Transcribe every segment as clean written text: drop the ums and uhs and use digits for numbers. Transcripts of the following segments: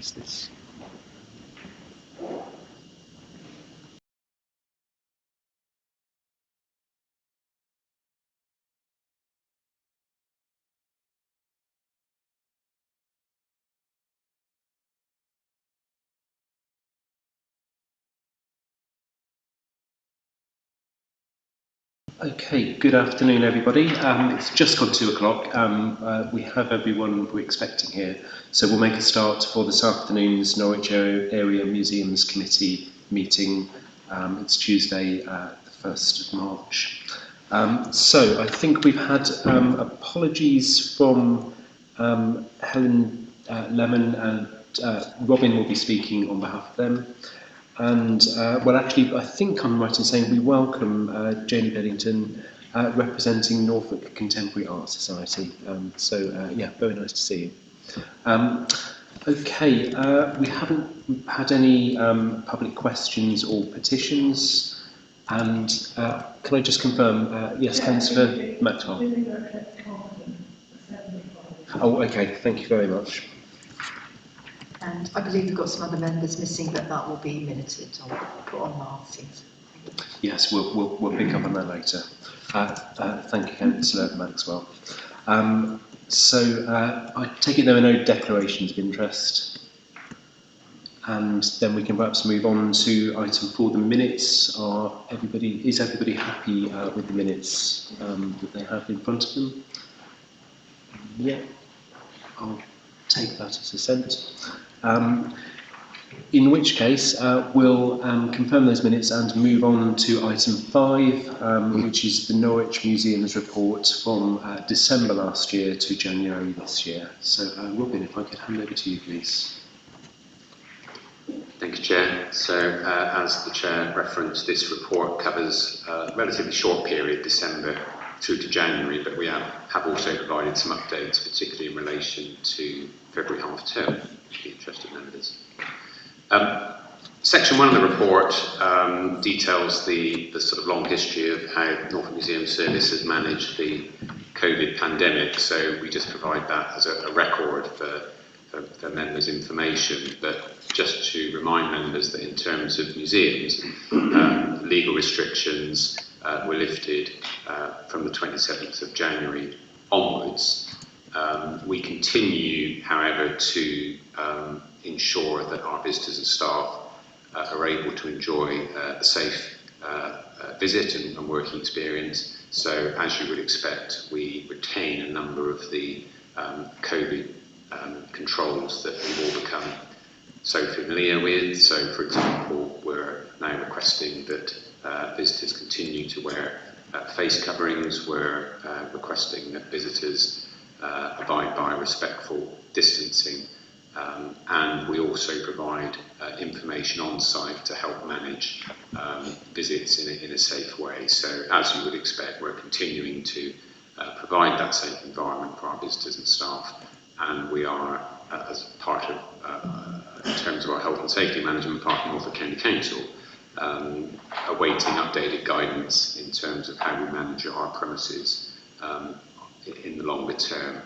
is this? Okay, good afternoon everybody. It's just gone 2 o'clock. We have everyone we're expecting here, so we'll make a start for this afternoon's Norwich Area Museums Committee meeting. It's Tuesday, the 1st of March. So I think we've had apologies from Helen Lemon, and Robin will be speaking on behalf of them. And, well, actually, I think I'm right in saying we welcome Janie Beddington, representing Norfolk Contemporary Art Society. Yeah, very nice to see you. Okay, we haven't had any public questions or petitions. And can I just confirm, yes, Councillor Maxwell? Oh, okay, thank you very much. And I believe we've got some other members missing, but that will be minuted or put on Martin's. Yes, we'll pick up on that later. Thank you, Councillor Maxwell. I take it there are no declarations of interest, and then we can perhaps move on to item 4, the minutes. Is everybody happy with the minutes that they have in front of them? Yeah, I'll take that as assent. In which case, we'll confirm those minutes and move on to item 5, which is the Norwich Museums report from December last year to January this year. So, Robin, if I could hand over to you, please. Thank you, Chair. So, as the Chair referenced, this report covers a relatively short period, December through to January, but we have also provided some updates, particularly in relation to February half term, for the interested members. Section 1 of the report details the sort of long history of how Norfolk Museum Service has managed the COVID pandemic, so we just provide that as a record for members' information. But just to remind members that in terms of museums, legal restrictions were lifted from the 27th of January onwards. We continue, however, to ensure that our visitors and staff are able to enjoy a safe visit and working experience. So, as you would expect, we retain a number of the COVID controls that we've all become so familiar with. So, for example, we're now requesting that visitors continue to wear face coverings. We're requesting that visitors abide by respectful distancing, and we also provide information on site to help manage visits in a safe way. So, as you would expect, we're continuing to provide that safe environment for our visitors and staff, and we are, as part of, in terms of our health and safety management part of Norfolk County Council, awaiting updated guidance in terms of how we manage our premises in the longer term.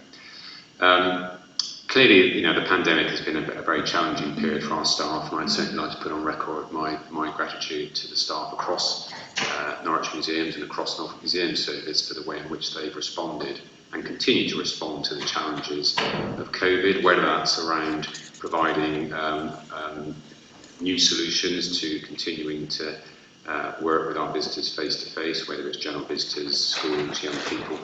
Clearly, the pandemic has been a very challenging period for our staff, and I'd certainly like to put on record my gratitude to the staff across Norwich Museums and across Norfolk Museum Service for the way in which they've responded and continue to respond to the challenges of COVID, whether that's around providing new solutions to continuing to work with our visitors face to face, whether it's general visitors, schools, young people,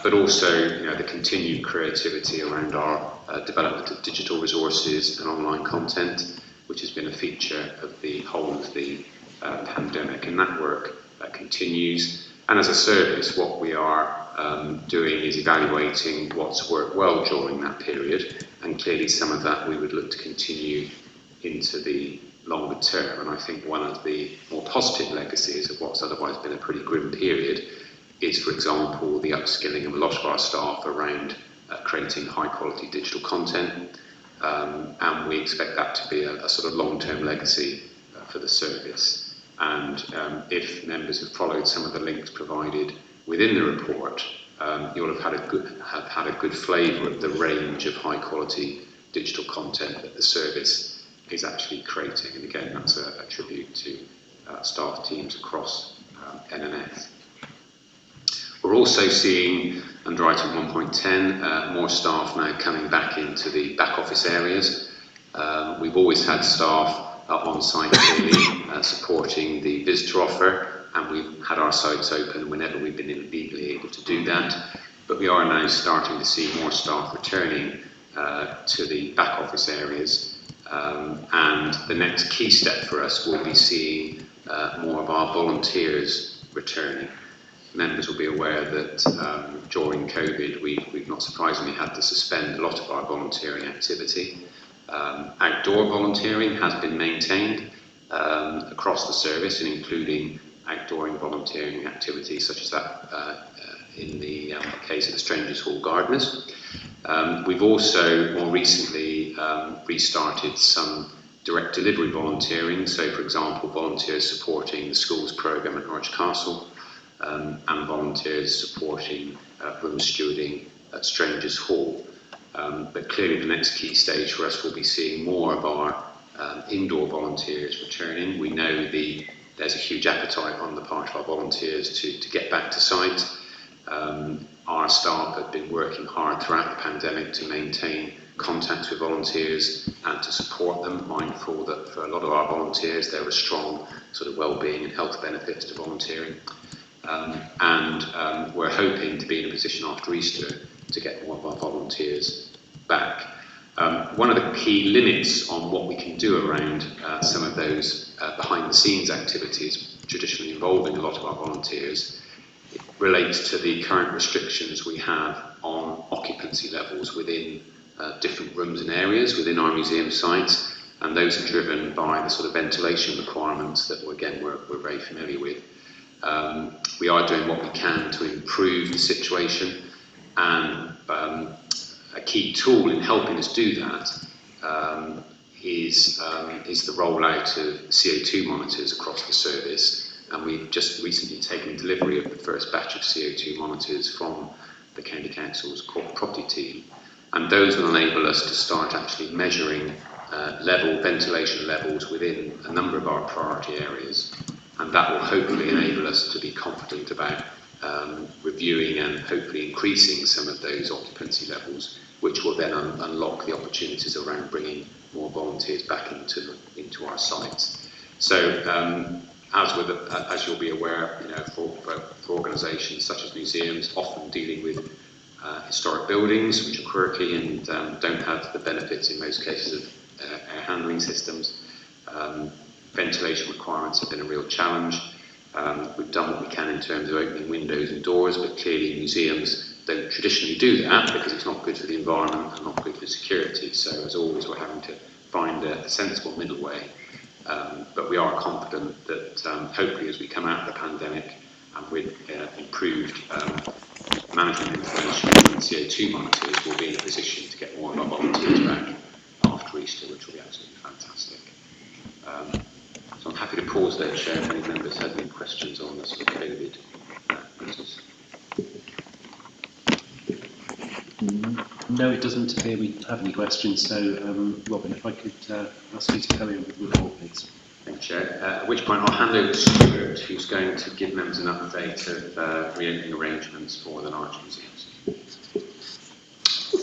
but also the continued creativity around our development of digital resources and online content, which has been a feature of the whole of the pandemic, and that work continues. And as a service, what we are doing is evaluating what's worked well during that period, and clearly some of that we would look to continue into the longer term. And I think one of the more positive legacies of what's otherwise been a pretty grim period is, for example, the upskilling of a lot of our staff around creating high quality digital content, and we expect that to be a sort of long-term legacy for the service. And if members have followed some of the links provided within the report, you'll have had a good flavour of the range of high quality digital content that the service is actually creating. And again, that's a tribute to staff teams across NNS. We're also seeing, under item 1.10, more staff now coming back into the back office areas. We've always had staff on site really, supporting the visitor offer, and we've had our sites open whenever we've been legally able to do that. But we are now starting to see more staff returning to the back office areas, and the next key step for us will be seeing more of our volunteers returning. Members will be aware that during COVID we've not surprisingly had to suspend a lot of our volunteering activity. Outdoor volunteering has been maintained across the service, and including outdoor volunteering activities such as that in the case of the Strangers Hall Gardeners. We've also more recently restarted some direct delivery volunteering, so for example volunteers supporting the schools programme at Norwich Castle, and volunteers supporting room stewarding at Strangers Hall. But clearly the next key stage for us will be seeing more of our indoor volunteers returning. We know there's a huge appetite on the part of our volunteers to get back to site. Our staff have been working hard throughout the pandemic to maintain contacts with volunteers and to support them, mindful that for a lot of our volunteers there are strong sort of well-being and health benefits to volunteering. And we're hoping to be in a position after Easter to get more of our volunteers back. One of the key limits on what we can do around some of those behind-the-scenes activities traditionally involving a lot of our volunteers relates to the current restrictions we have on occupancy levels within different rooms and areas within our museum sites, and those are driven by the sort of ventilation requirements that we're very familiar with. We are doing what we can to improve the situation, and a key tool in helping us do that is the rollout of CO2 monitors across the service, and we've just recently taken delivery of the first batch of CO2 monitors from the County Council's property team, and those will enable us to start actually measuring ventilation levels within a number of our priority areas, and that will hopefully enable us to be confident about reviewing and hopefully increasing some of those occupancy levels, which will then unlock the opportunities around bringing more volunteers back into our sites. So as you'll be aware, for organisations such as museums, often dealing with historic buildings which are quirky and don't have the benefits in most cases of air handling systems, ventilation requirements have been a real challenge. We've done what we can in terms of opening windows and doors, but clearly museums don't traditionally do that because it's not good for the environment and not good for security. So as always, we're having to find a sensible middle way. But we are confident that hopefully as we come out of the pandemic and with improved management information and CO2 monitors, we'll be in a position to get more of our volunteers back after Easter, which will be absolutely fantastic. So I'm happy to pause there, Chair, if any members have any questions on the sort of COVID matters. No, it doesn't appear we have any questions, so Robin, if I could ask you to carry on with the report, please. Thank you, Chair. At which point I'll hand over to Stuart, who's going to give members an update of reopening arrangements for the Norwich museums.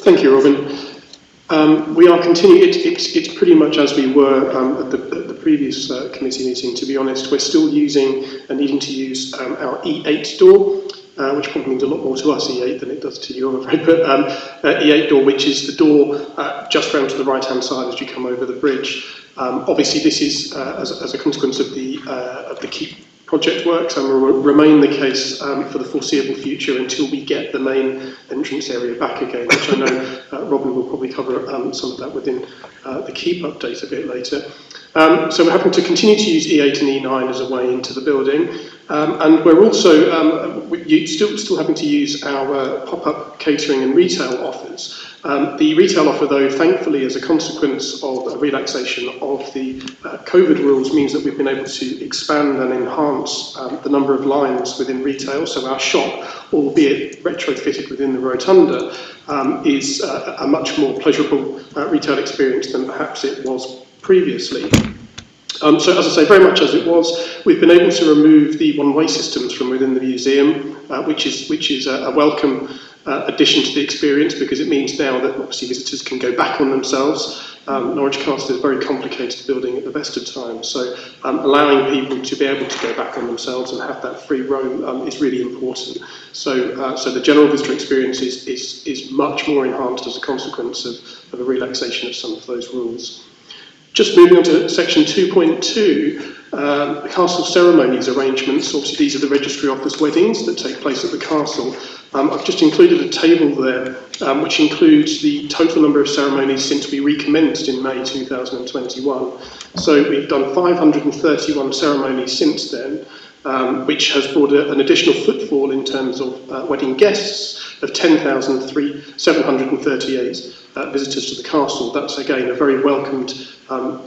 Thank you, Robin. We are continuing, it's pretty much as we were at the previous committee meeting, to be honest. We're still using and needing to use our E8 door, which probably means a lot more to us, E8, than it does to you, I'm afraid, but E8 door, which is the door just round to the right-hand side as you come over the bridge. Obviously, this is as a consequence of the Keep project works, and will remain the case for the foreseeable future until we get the main entrance area back again, which I know Robin will probably cover some of that within the Keep update a bit later. So we're having to continue to use E8 and E9 as a way into the building. And we're also still having to use our pop-up catering and retail offers. The retail offer, though, thankfully, as a consequence of a relaxation of the COVID rules, means that we've been able to expand and enhance the number of lines within retail. So our shop, albeit retrofitted within the rotunda, is a much more pleasurable retail experience than perhaps it was previously. So as I say, very much as it was, we've been able to remove the one-way systems from within the museum, which is a welcome addition to the experience, because it means now that obviously visitors can go back on themselves. Norwich Castle is a very complicated building at the best of times, so allowing people to be able to go back on themselves and have that free roam is really important. So the general visitor experience is much more enhanced as a consequence of a relaxation of some of those rules. Just moving on to section 2.2, the castle ceremonies arrangements. Obviously, these are the registry office weddings that take place at the castle. I've just included a table there, which includes the total number of ceremonies since we recommenced in May 2021. So we've done 531 ceremonies since then, which has brought an additional footfall in terms of wedding guests of 10,738 visitors to the castle. That's again a very welcomed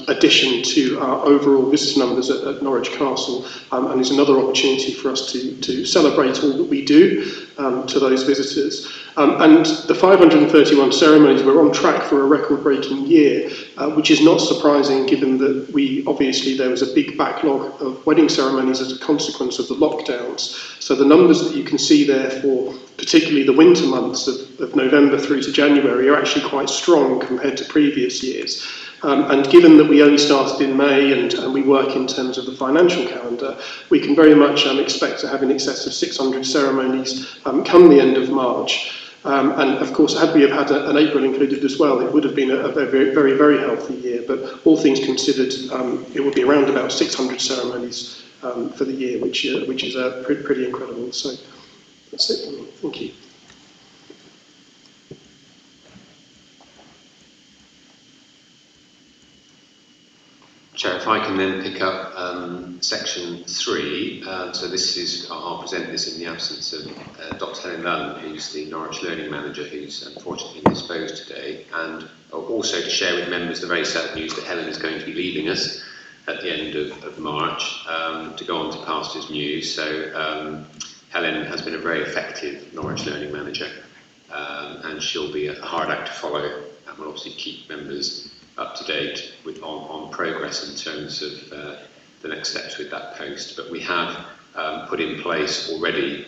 addition to our overall visitor numbers at Norwich Castle, and is another opportunity for us to celebrate all that we do to those visitors. And the 531 ceremonies, we're on track for a record-breaking year, which is not surprising given that there was a big backlog of wedding ceremonies as a consequence of the lockdowns. So the numbers that you can see there for particularly the winter months of November through to January are actually quite strong compared to previous years. And given that we only started in May and we work in terms of the financial calendar, we can very much expect to have in excess of 600 ceremonies come the end of March. And of course, had we have had an April included as well, it would have been a very, very, very healthy year. But all things considered, it would be around about 600 ceremonies for the year, which is pretty incredible. So that's it. Thank you. Chair, if I can then pick up section 3, so this is, I'll present this in the absence of Dr. Helen Lunn, who's the Norwich Learning Manager, who's unfortunately indisposed today, and also to share with members the very sad news that Helen is going to be leaving us at the end of March to go on to pastures new. So Helen has been a very effective Norwich Learning Manager, and she'll be a hard act to follow, and will obviously keep members up to date on progress in terms of the next steps with that post. But we have put in place already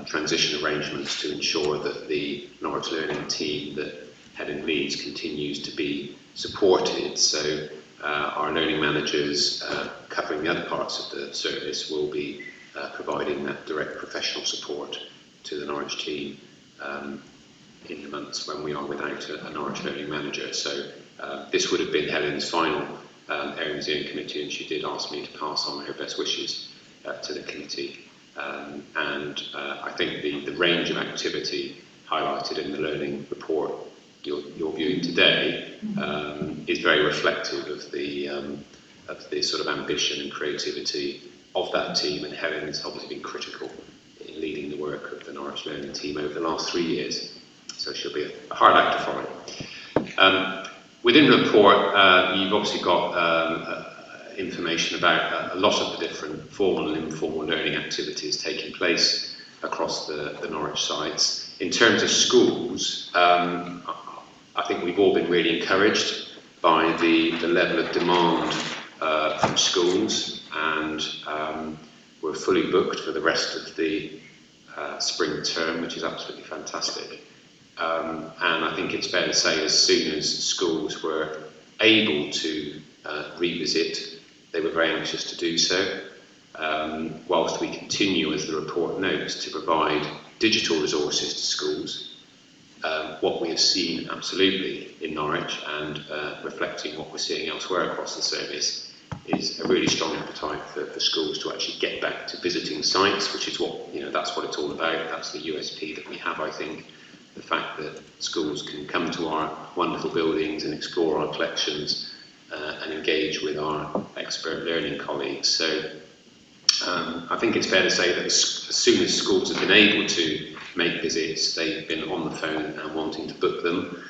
transition arrangements to ensure that the Norwich Learning team that Helen leads continues to be supported. So our learning managers covering the other parts of the service will be providing that direct professional support to the Norwich team in the months when we are without a Norwich Learning Manager. So this would have been Helen's final Area Museum Committee, and she did ask me to pass on her best wishes to the committee. And I think the range of activity highlighted in the learning report you're viewing today is very reflective of the sort of ambition and creativity of that team, and Helen has obviously been critical in leading the work of the Norwich Learning team over the last 3 years. So she'll be a hard act to follow. Within the report, you've obviously got information about a lot of the different formal and informal learning activities taking place across the Norwich sites. In terms of schools, I think we've all been really encouraged by the level of demand from schools, and we're fully booked for the rest of the spring term, which is absolutely fantastic. And I think it's fair to say as soon as schools were able to revisit, they were very anxious to do so, whilst we continue, as the report notes, to provide digital resources to schools. What we have seen absolutely in Norwich, and reflecting what we're seeing elsewhere across the service, is a really strong appetite for schools to actually get back to visiting sites, which is what, that's what it's all about. That's the USP that we have, I think. The fact that schools can come to our wonderful buildings and explore our collections and engage with our expert learning colleagues. So I think it's fair to say that as soon as schools have been able to make visits, they've been on the phone and wanting to book them.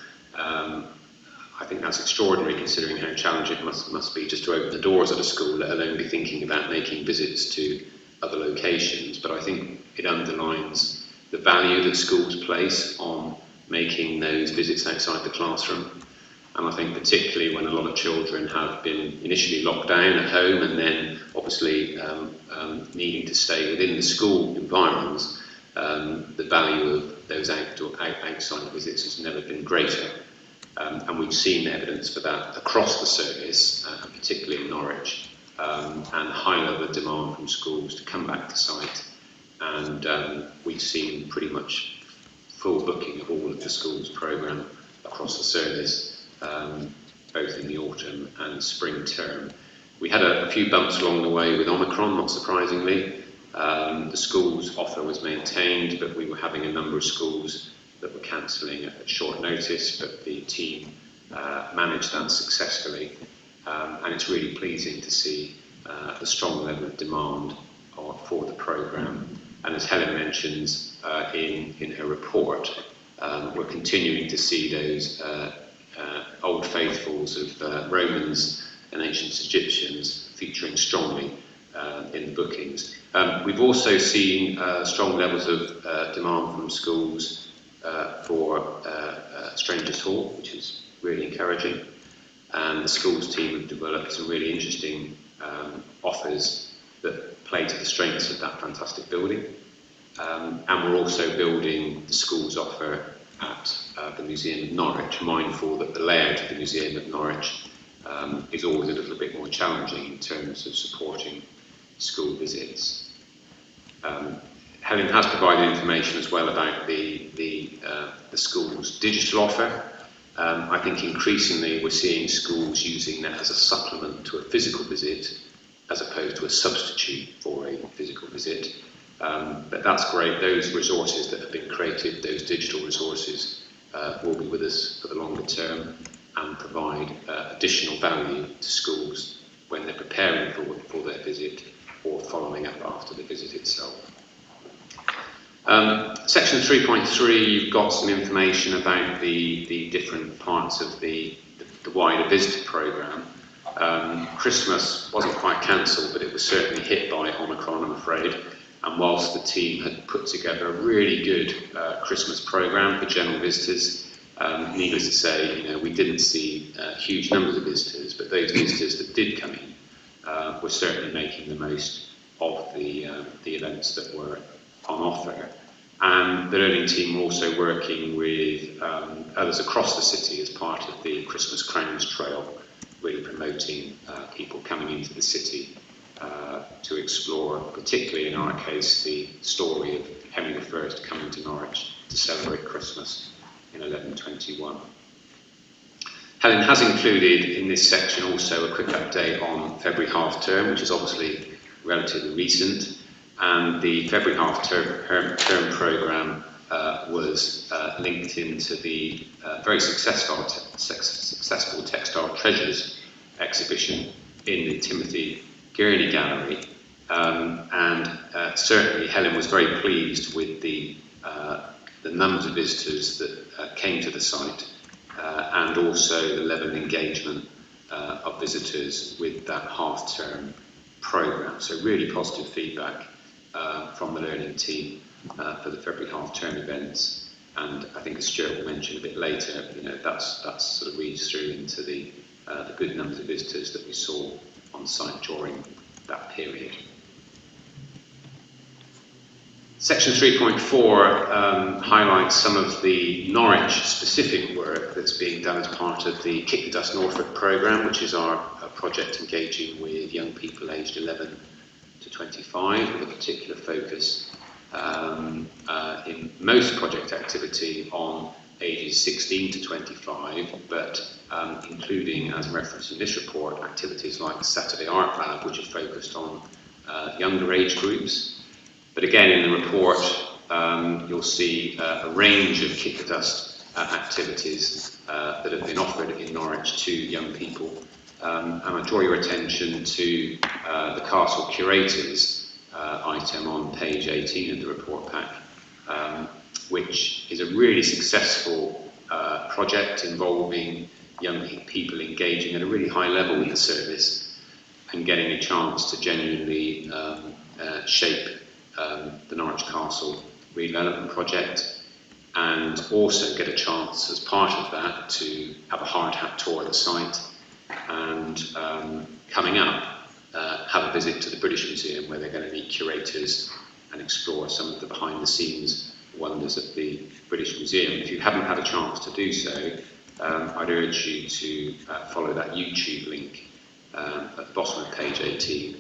I think that's extraordinary considering how challenging it must be just to open the doors at a school, let alone be thinking about making visits to other locations. But I think it underlines the value that schools place on making those visits outside the classroom. And I think particularly when a lot of children have been initially locked down at home and then obviously needing to stay within the school environments, the value of those outside visits has never been greater. And we've seen evidence for that across the service, particularly in Norwich, and high level of demand from schools to come back to site. And we've seen pretty much full booking of all of the schools' programme across the service, both in the autumn and spring term. We had a few bumps along the way with Omicron, not surprisingly. The schools' offer was maintained, but we were having a number of schools that were cancelling at short notice, but the team managed that successfully. And it's really pleasing to see the strong level of demand for the programme. And as Helen mentions in her report, we're continuing to see those old faithfuls of Romans and ancient Egyptians featuring strongly in the bookings. We've also seen strong levels of demand from schools for Strangers Hall, which is really encouraging. And the schools team have developed some really interesting offers that play to the strengths of that fantastic building. And we're also building the school's offer at the Museum of Norwich, mindful that the layout of the Museum of Norwich is always a little bit more challenging in terms of supporting school visits. Helen has provided information as well about the school's digital offer. I think increasingly we're seeing schools using that as a supplement to a physical visit as opposed to a substitute for a physical visit. But that's great. Those resources that have been created, those digital resources, will be with us for the longer term and provide additional value to schools when they're preparing for their visit or following up after the visit itself. Section 3.3, you've got some information about the different parts of the wider visitor programme. Christmas wasn't quite cancelled, but it was certainly hit by Omicron, I'm afraid. And whilst the team had put together a really good Christmas programme for general visitors, needless to say, we didn't see huge numbers of visitors, but those visitors that did come in were certainly making the most of the events that were on offer. And the learning team were also working with others across the city as part of the Christmas Crowns Trail, really promoting people coming into the city to explore, particularly in our case, the story of Henry I coming to Norwich to celebrate Christmas in 1121. Helen has included in this section also a quick update on February half term, which is obviously relatively recent. And the February half-term programme was linked into the very successful Textile Treasures exhibition in the Timothy Gurney Gallery. And certainly Helen was very pleased with the numbers of visitors that came to the site and also the level of engagement of visitors with that half-term programme. So really positive feedback from the learning team for the February half-term events, and I think as Stuart will mention a bit later, that's sort of reads through into the good numbers of visitors that we saw on site during that period. Section 3.4 highlights some of the Norwich-specific work that's being done as part of the Kick the Dust Norfolk programme, which is our project engaging with young people aged 11 to 25, with a particular focus in most project activity on ages 16 to 25, but including, as referenced in this report, activities like the Saturday Art Lab, which are focused on younger age groups. But again, in the report, you'll see a range of Kick the Dust activities that have been offered in Norwich to young people. And I draw your attention to the castle curators item on page 18 of the report pack, which is a really successful project involving young people engaging at a really high level with the service and getting a chance to genuinely shape the Norwich Castle redevelopment project, and also get a chance as part of that to have a hard hat tour of the site, and coming up have a visit to the British Museum, where they're going to meet curators and explore some of the behind the scenes wonders of the British Museum. If you haven't had a chance to do so, I'd urge you to follow that YouTube link at the bottom of page 18,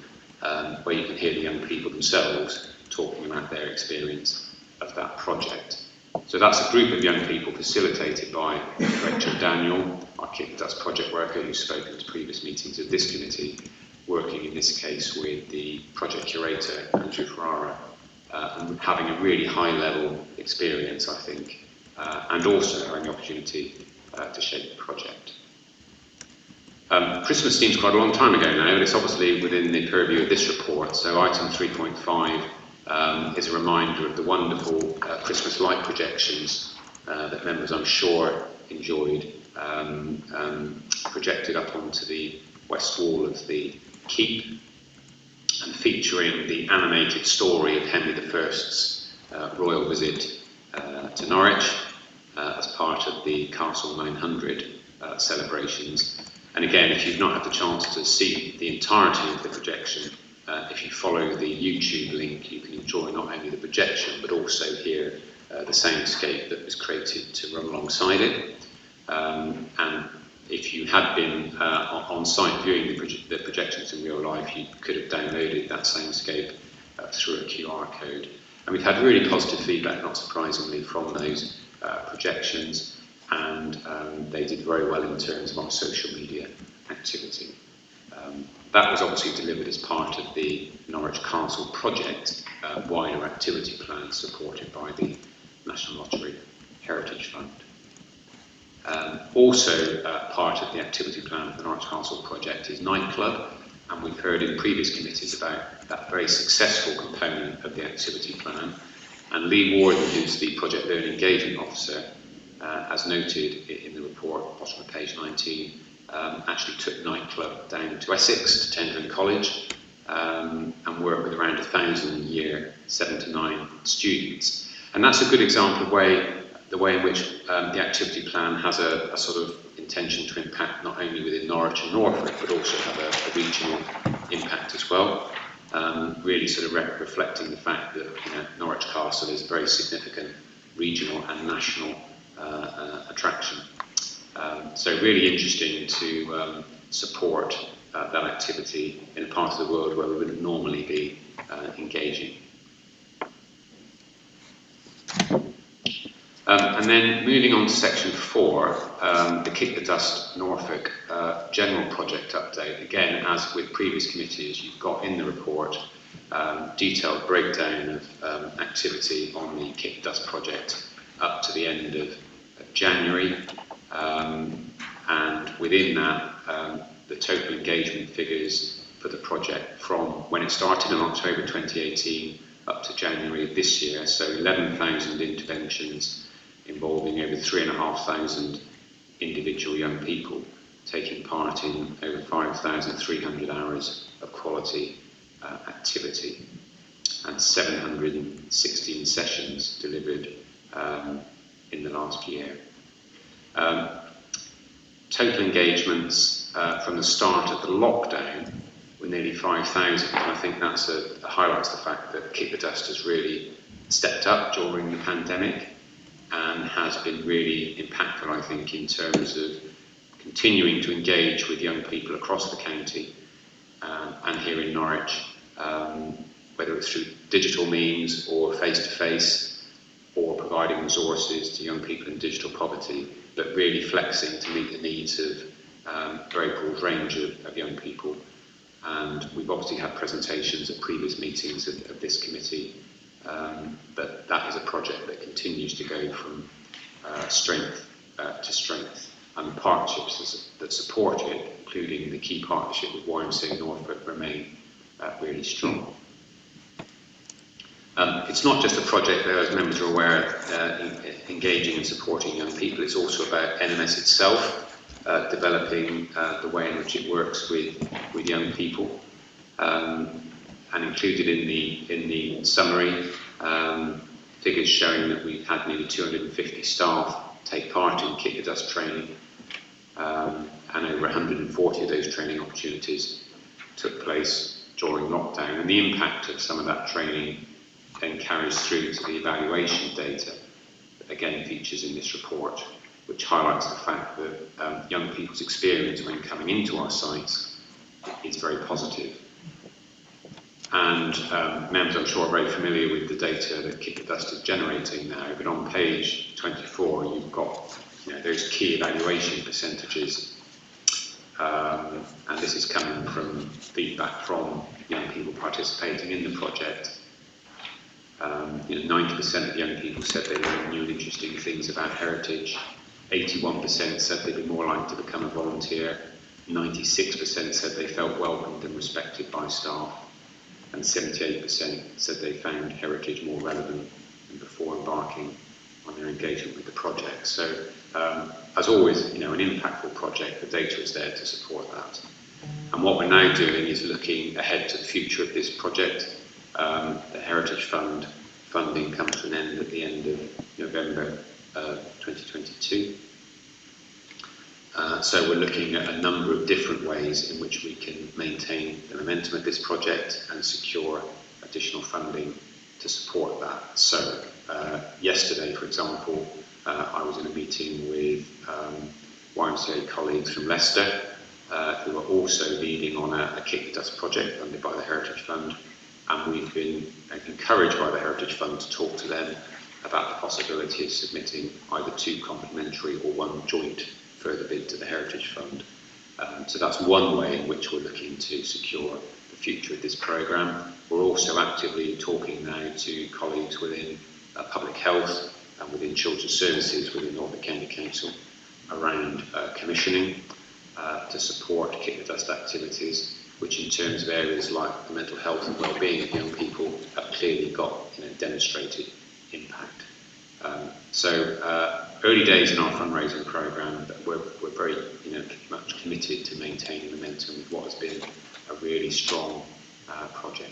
where you can hear the young people themselves talking about their experience of that project. So that's a group of young people facilitated by Rachel Daniel, our Kick the Dust project worker, who's spoken to previous meetings of this committee, working in this case with the project curator, Andrew Ferrara, and having a really high level experience, I think, and also having the opportunity to shape the project. Christmas seems quite a long time ago now, but it's obviously within the purview of this report. So item 3.5 is a reminder of the wonderful Christmas light projections that members, I'm sure, enjoyed, projected up onto the west wall of the keep, and featuring the animated story of Henry I's royal visit to Norwich as part of the Castle 900 celebrations. And again, if you've not had the chance to see the entirety of the projection, if you follow the YouTube link, you can enjoy not only the projection, but also hear the soundscape that was created to run alongside it. And if you had been on site viewing the projections in real life, you could have downloaded that soundscape through a QR code. And we've had really positive feedback, not surprisingly, from those projections, and they did very well in terms of our social media activity. That was obviously delivered as part of the Norwich Castle project wider activity plan supported by the National Lottery Heritage Fund. Also part of the activity plan of the Norwich Castle project is Nightclub, and we've heard in previous committees about that very successful component of the activity plan. And Lee Warden, who's the Project Learning Engagement Officer, as noted in the report, bottom of page 19, actually took Nightclub down to Essex, to Tendring College, and worked with around 1,000 year 7 to 9 students. And that's a good example of the way in which the activity plan has a sort of intention to impact not only within Norwich and Norfolk, but also have a regional impact as well. Really sort of reflecting the fact that Norwich Castle is a very significant regional and national attraction. So really interesting to support that activity in a part of the world where we wouldn't normally be engaging. And then moving on to section 4, the Kick the Dust Norfolk general project update. Again, as with previous committees, you've got in the report detailed breakdown of activity on the Kick the Dust project up to the end of January, and within that, the total engagement figures for the project from when it started in October 2018 up to January of this year. So 11,000 interventions involving over 3,500 individual young people taking part in over 5,300 hours of quality activity, and 716 sessions delivered in the last year. Total engagements from the start of the lockdown were nearly 5,000, and I think that highlights the fact that Kick the Dust has really stepped up during the pandemic and has been really impactful, I think, in terms of continuing to engage with young people across the county and here in Norwich, whether it's through digital means or face-to-face, or providing resources to young people in digital poverty, but really flexing to meet the needs of a very broad range of young people. And we've obviously had presentations at previous meetings of this committee, but that is a project that continues to go from strength to strength, and the partnerships that support it, including the key partnership with YMCA Norfolk, remain really strong. It's not just a project there, as members are aware, engaging and supporting young people. It's also about NMS itself, developing the way in which it works with young people. And included in the summary, figures showing that we've had nearly 250 staff take part in Kick the Dust training, and over 140 of those training opportunities took place during lockdown. And the impact of some of that training then carries through to the evaluation data that again features in this report, which highlights the fact that young people's experience when coming into our sites is very positive. And members, I'm sure, are very familiar with the data that Kick the Dust is generating now, but on page 24 you've got those key evaluation percentages, and this is coming from feedback from young people participating in the project. 90% of young people said they learned new and interesting things about heritage, 81% said they'd be more likely to become a volunteer, 96% said they felt welcomed and respected by staff, and 78% said they found heritage more relevant than before embarking on their engagement with the project. So, as always, an impactful project, the data is there to support that. And what we're now doing is looking ahead to the future of this project. The Heritage Fund funding comes to an end at the end of November 2022. So we're looking at a number of different ways in which we can maintain the momentum of this project and secure additional funding to support that. So yesterday, for example, I was in a meeting with YMCA colleagues from Leicester who are also leading on a Kick the Dust project funded by the Heritage Fund, and we've been encouraged by the Heritage Fund to talk to them about the possibility of submitting either 2 complementary or 1 joint further bid to the Heritage Fund. So that's one way in which we're looking to secure the future of this programme. We're also actively talking now to colleagues within public health and within children's services within Norfolk County Council around commissioning to support Kick the Dust activities, which in terms of areas like the mental health and well-being of young people have clearly got demonstrated impact. So early days in our fundraising programme, but we're very much committed to maintaining momentum with what has been a really strong project.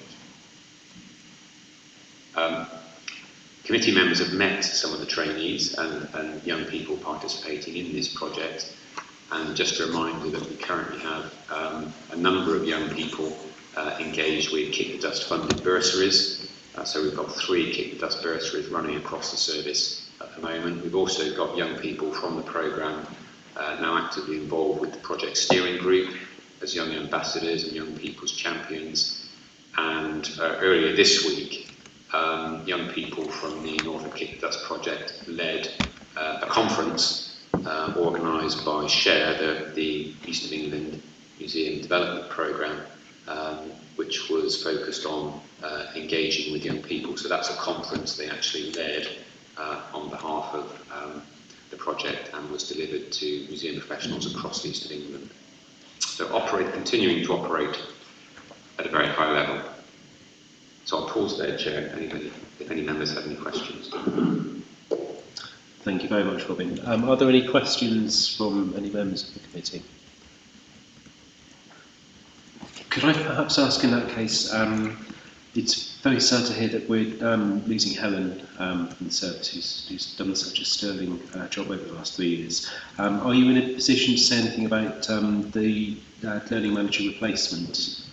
Committee members have met some of the trainees and young people participating in this project, and just a reminder that we currently have a number of young people engaged with Kick the Dust funded bursaries. So we've got 3 Kick the Dust bursaries running across the service at the moment. We've also got young people from the programme now actively involved with the project steering group as young ambassadors and young people's champions. And earlier this week, young people from the Norfolk Kick the Dust project led a conference organised by SHARE, the East of England Museum Development Programme, which was focused on engaging with young people. So that's a conference they actually led on behalf of the project and was delivered to museum professionals across the East of England. So continuing to operate at a very high level. So I'll pause there, Chair, if any members have any questions. Thank you very much, Robin. Are there any questions from any members of the committee? Could I perhaps ask in that case, it's very sad to hear that we're losing Helen from the service, who's done such a sterling job over the last 3 years. Are you in a position to say anything about the learning manager replacement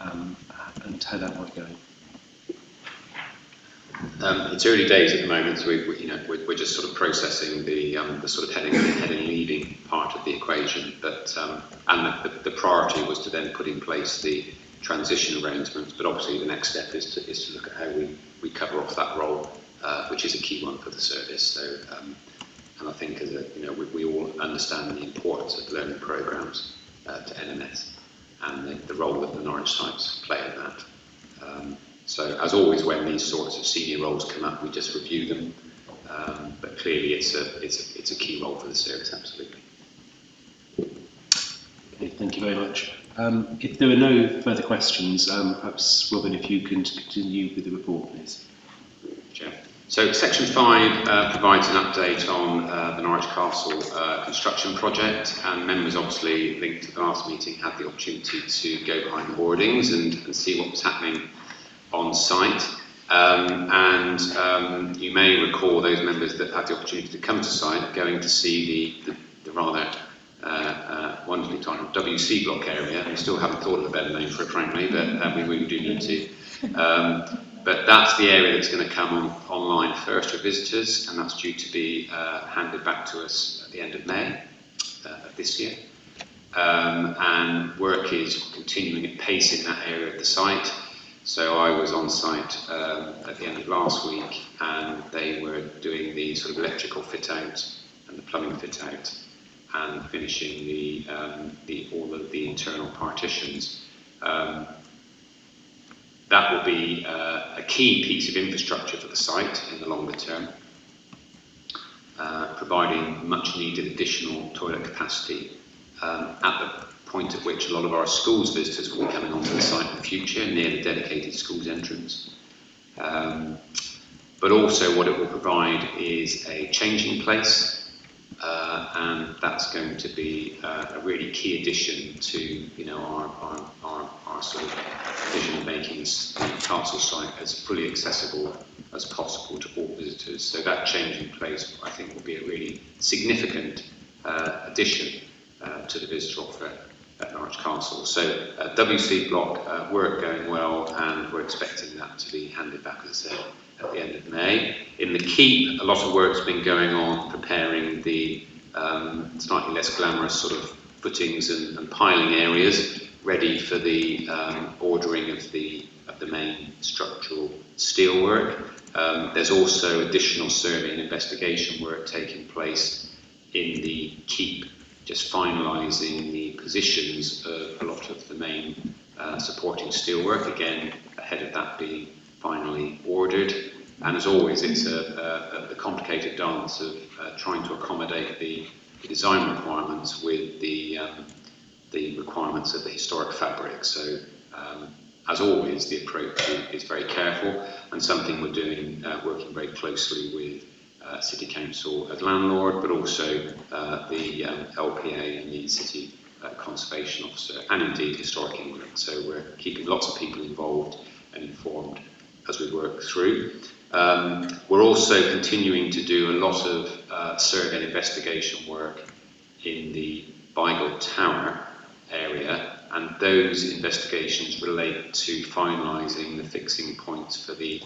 and how that might go? It's early days at the moment, so we're just sort of processing the sort of heading leading part of the equation. But and the priority was to then put in place the transition arrangements. But obviously, the next step is to look at how we cover off that role, which is a key one for the service. So, and I think as we all understand the importance of learning programmes to NMS and the role that the Norwich sites play in that. So, as always, when these sorts of senior roles come up, we just review them. But clearly, it's a key role for the service, absolutely. Okay, thank you very much. If there are no further questions, perhaps Robin, if you can continue with the report, please. So section 5 provides an update on the Norwich Castle construction project, and members obviously linked to the last meeting had the opportunity to go behind the boardings and see what was happening on site. You may recall, those members that had the opportunity to come to site, going to see the rather wonderfully titled WC block area. We still haven't thought of a better name for it, frankly, but we really do need to. But that's the area that's going to come online first for visitors, and that's due to be handed back to us at the end of May of this year. And work is continuing at pace in that area of the site. So I was on site at the end of last week, and they were doing the sort of electrical fit out and the plumbing fit out, and finishing all of the internal partitions. That will be a key piece of infrastructure for the site in the longer term, providing much needed additional toilet capacity at the point at which a lot of our schools visitors will be coming onto the site in the future, near the dedicated schools entrance. But also what it will provide is a changing place, and that's going to be a really key addition to our sort of vision of making the castle site as fully accessible as possible to all visitors. So that changing place, I think, will be a really significant addition to the visitor offer at Norwich Castle. So WC block work going well, and we're expecting that to be handed back, as I said, at the end of May. In the keep, a lot of work's been going on preparing the slightly less glamorous sort of footings and piling areas, ready for the ordering of the main structural steel work. There's also additional survey and investigation work taking place in the keep, just finalising the positions of a lot of the main supporting steelwork, again ahead of that being finally ordered. And as always, it's a complicated dance of trying to accommodate the design requirements with the requirements of the historic fabric. So as always, the approach is very careful, and something we're doing, working very closely with City Council as landlord, but also the LPA and the City Conservation Officer, and indeed Historic England. So we're keeping lots of people involved and informed as we work through. We're also continuing to do a lot of survey and investigation work in the Beigel Tower area, and those investigations relate to finalising the fixing points for the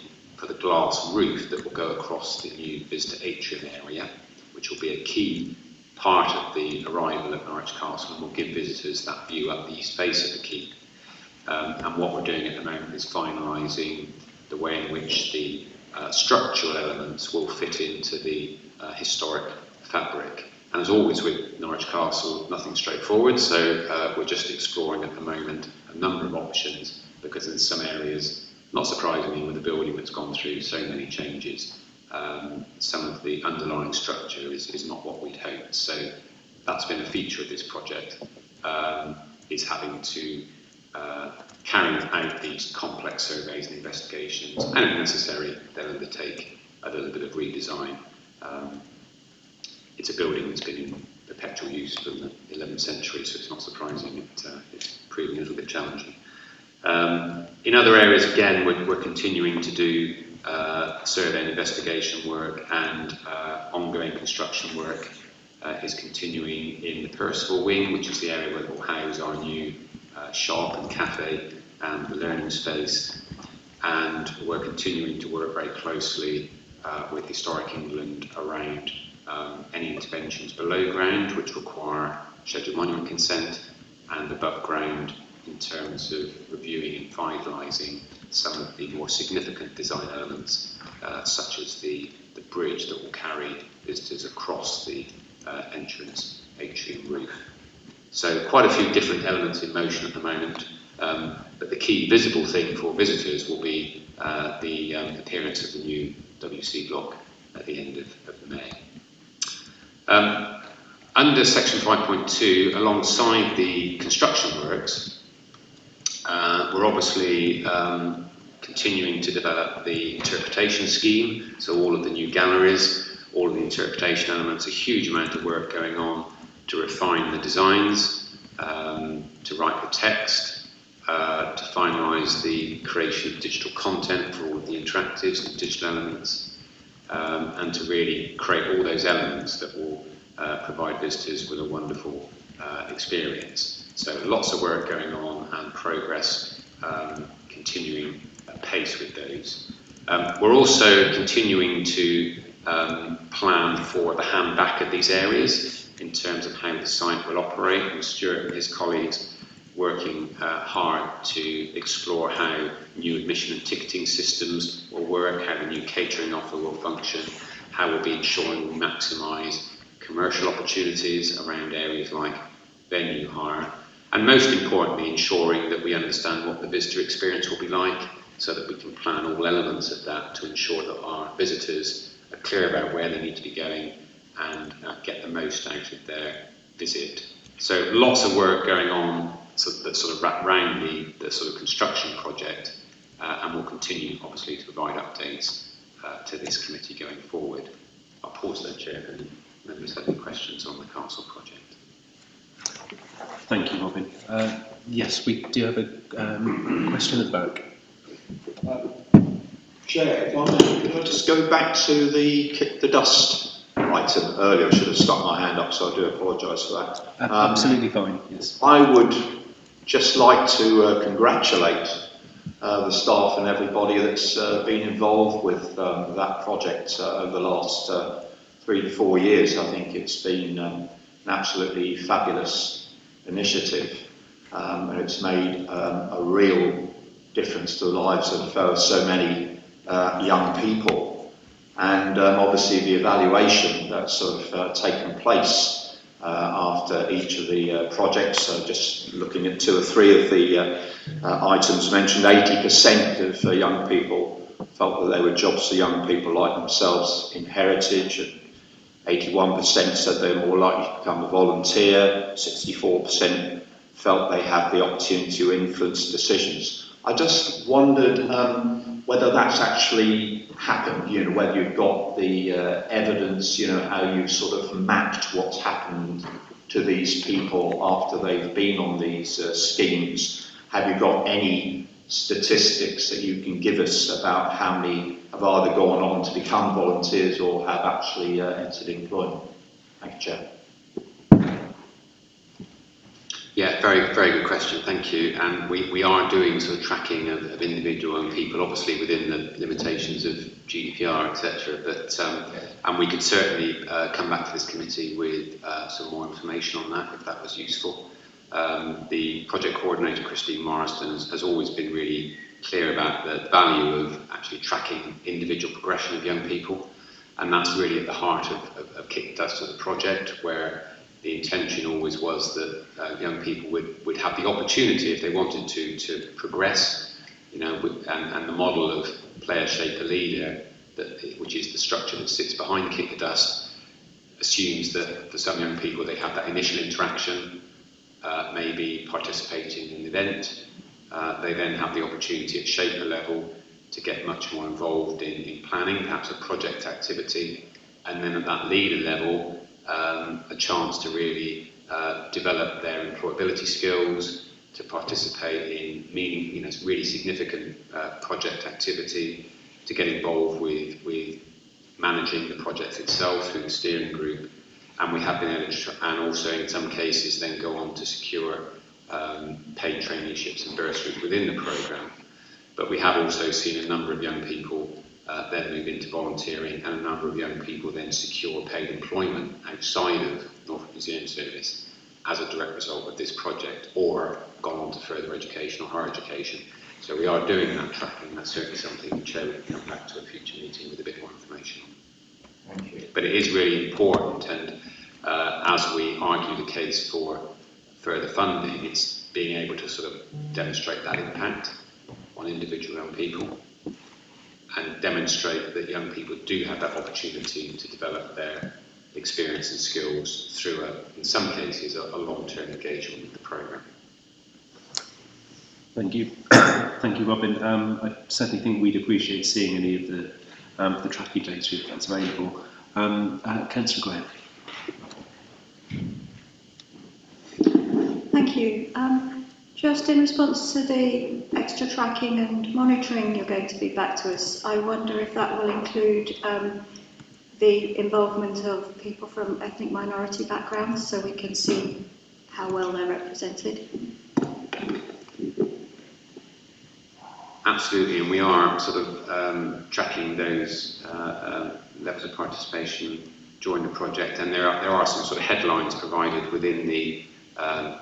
glass roof that will go across the new visitor atrium area, which will be a key part of the arrival at Norwich Castle, and will give visitors that view up the east face of the keep. And what we're doing at the moment is finalising the way in which the structural elements will fit into the historic fabric. And as always with Norwich Castle, nothing straightforward, so we're just exploring at the moment a number of options, because in some areas, not surprisingly, with a building that's gone through so many changes, some of the underlying structure is not what we'd hoped. So that's been a feature of this project, is having to carry out these complex surveys and investigations, and if necessary, they'll undertake a little bit of redesign. It's a building that's been in perpetual use from the 11th century, so it's not surprising it's proving a little bit challenging. In other areas, again, we're continuing to do survey and investigation work, and ongoing construction work is continuing in the Percival wing, which is the area where we'll house our new shop and cafe and the learning space. And we're continuing to work very closely with Historic England around any interventions below ground which require scheduled monument consent, and above ground in terms of reviewing and finalising some of the more significant design elements, such as the bridge that will carry visitors across the entrance atrium roof. So quite a few different elements in motion at the moment, but the key visible thing for visitors will be the appearance of the new WC block at the end of May. Under section 5.2, alongside the construction works, we're obviously continuing to develop the interpretation scheme, so all of the new galleries, all of the interpretation elements, a huge amount of work going on to refine the designs, to write the text, to finalise the creation of digital content for all of the interactives and digital elements, and to really create all those elements that will provide visitors with a wonderful experience. So lots of work going on and progress continuing at pace with those. We're also continuing to plan for the hand-back of these areas in terms of how the site will operate, and Stuart and his colleagues working hard to explore how new admission and ticketing systems will work, how the new catering offer will function, how we'll be ensuring we maximise commercial opportunities around areas like venue hire, and most importantly ensuring that we understand what the visitor experience will be like, so that we can plan all elements of that to ensure that our visitors are clear about where they need to be going and get the most out of their visit. So lots of work going on that sort of wrap around the sort of construction project, and we'll continue obviously to provide updates to this committee going forward. I'll pause there, Chair, if any members have any questions on the castle project. Thank you, Robin. Yes, we do have a question at the back. Chair, if I may, could I just go back to the kick the dust item earlier? I should have stuck my hand up, so I do apologise for that. Absolutely fine, yes. I would just like to congratulate the staff and everybody that's been involved with that project over the last 3 to 4 years. I think it's been an absolutely fabulous initiative, and it's made a real difference to the lives of so many young people. And obviously the evaluation that's sort of taken place after each of the projects, just looking at 2 or 3 of the items mentioned, 80% of young people felt that they were jobs for young people like themselves in heritage, and 81% said they were more likely to become a volunteer, 64% felt they had the opportunity to influence decisions. I just wondered whether that's actually happened, you know, whether you've got the evidence, you know, how you've sort of mapped what's happened to these people after they've been on these schemes. Have you got any statistics that you can give us about how many have either gone on to become volunteers or have actually entered employment? Thank you, Chair. Yeah, very, very good question, thank you. And we are doing sort of tracking of individual young people, obviously within the limitations of GDPR, etc. But and we could certainly come back to this committee with some more information on that, if that was useful. The project coordinator, Christine Morriston, has always been really clear about the value of actually tracking individual progression of young people, and that's really at the heart of Kick the Dust as a project, where the intention always was that young people would have the opportunity, if they wanted to progress, you know, and the model of player, shaper, leader, which is the structure that sits behind Kick the Dust, assumes that for some young people they have that initial interaction, maybe participating in an event. They then have the opportunity at shaper level to get much more involved in planning, perhaps a project activity, and then at that leader level, a chance to really develop their employability skills, to participate in really significant project activity, to get involved with managing the project itself through the steering group. And we have been able to, and also in some cases then go on to secure paid traineeships and bursaries within the programme. But we have also seen a number of young people then move into volunteering, and a number of young people then secure paid employment outside of Norfolk Museum Service as a direct result of this project, or gone on to further education or higher education. So we are doing that tracking. That's certainly something the Chair will come back to a future meeting with a bit more information on. Thank you. But it is really important, and as we argue the case for further funding, it's being able to sort of demonstrate that impact on individual young people, and demonstrate that young people do have that opportunity to develop their experience and skills through, in some cases, a long-term engagement with the programme. Thank you. Thank you, Robin. I certainly think we'd appreciate seeing any of the tracking data if that's available. Councillor Graham. Thank you. Just in response to the extra tracking and monitoring you're going to be back to us, I wonder if that will include the involvement of people from ethnic minority backgrounds, so we can see how well they're represented. Absolutely, and we are sort of tracking those levels of participation during the project, and there are some sort of headlines provided within the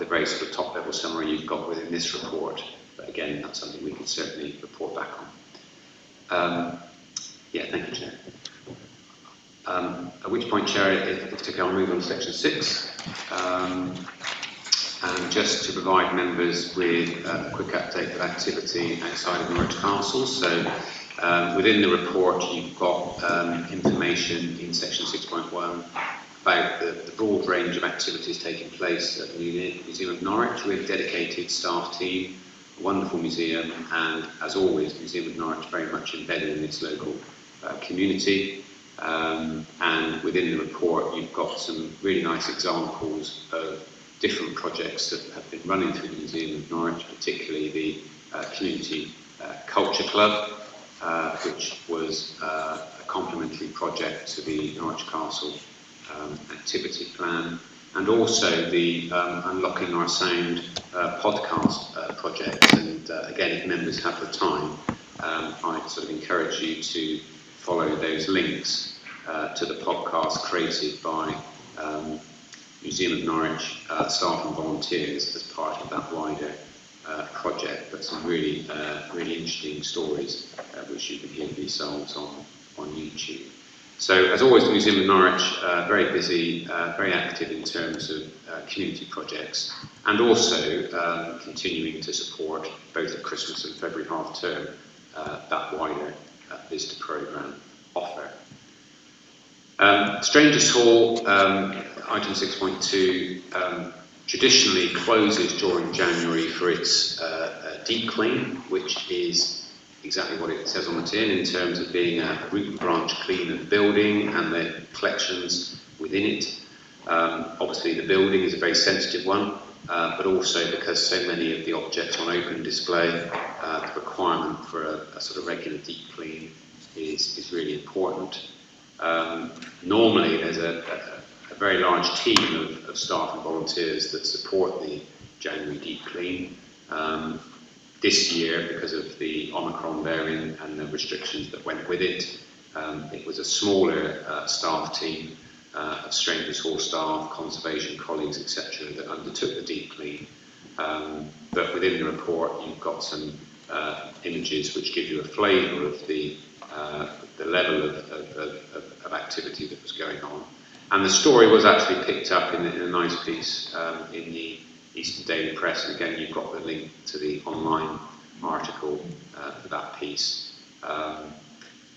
very sort of top level summary you've got within this report. But again, that's something we can certainly report back on. Yeah, thank you, Chair. At which point, Chair, if I'll move on to section 6. And just to provide members with a quick update of activity outside of Norwich Castle. So within the report, you've got information in section 6.1 about the broad range of activities taking place at the Museum of Norwich with a dedicated staff team, a wonderful museum, and as always, the Museum of Norwich very much embedded in its local community. And within the report, you've got some really nice examples of different projects that have been running through the Museum of Norwich, particularly the Community Culture Club, which was a complementary project to the Norwich Castle activity plan, and also the Unlocking Our Sound podcast project. And again, if members have the time, I sort of encourage you to follow those links to the podcast created by Museum of Norwich staff and volunteers as part of that wider project. But some really interesting stories which you can hear for yourselves on YouTube. So as always, the Museum of Norwich very busy, very active in terms of community projects, and also continuing to support both at Christmas and February half term that wider visitor programme offer. Strangers Hall, item 6.2, traditionally closes during January for its deep clean, which is exactly what it says on the tin in terms of being a root and branch clean of the building and the collections within it. Obviously the building is a very sensitive one, but also because so many of the objects on open display, the requirement for a sort of regular deep clean is really important. Normally there's a very large team of staff and volunteers that support the January deep clean. This year, because of the Omicron variant and the restrictions that went with it, it was a smaller staff team of Strangers Hall staff, conservation colleagues, etc., that undertook the deep clean. But within the report, you've got some images which give you a flavour of the level of activity that was going on. And the story was actually picked up in a nice piece in the Eastern Daily Press, and again you've got the link to the online article for that piece.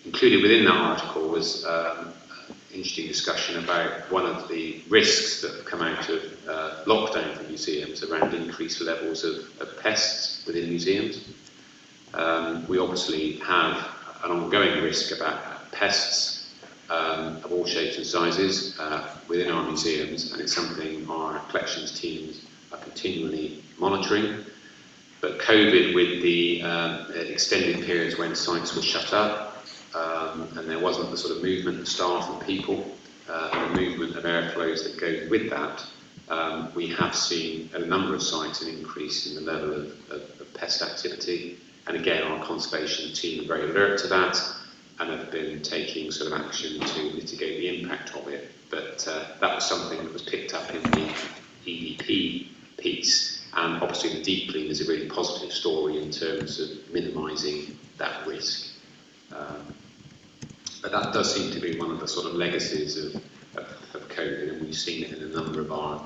Included within that article was interesting discussion about one of the risks that have come out of lockdown for museums around increased levels of pests within museums. We obviously have an ongoing risk about pests of all shapes and sizes within our museums, and it's something our collections teams are continually monitoring. But COVID, with the extended periods when sites were shut up and there wasn't the sort of movement of staff and people and the movement of airflows that goes with that, we have seen at a number of sites an increase in the level of pest activity. And again, our conservation team are very alert to that and have been taking sort of action to mitigate the impact of it. But that was something that was picked up in the EDP piece, and obviously the deep clean is a really positive story in terms of minimising that risk. But that does seem to be one of the sort of legacies of COVID, and we've seen it in a number of our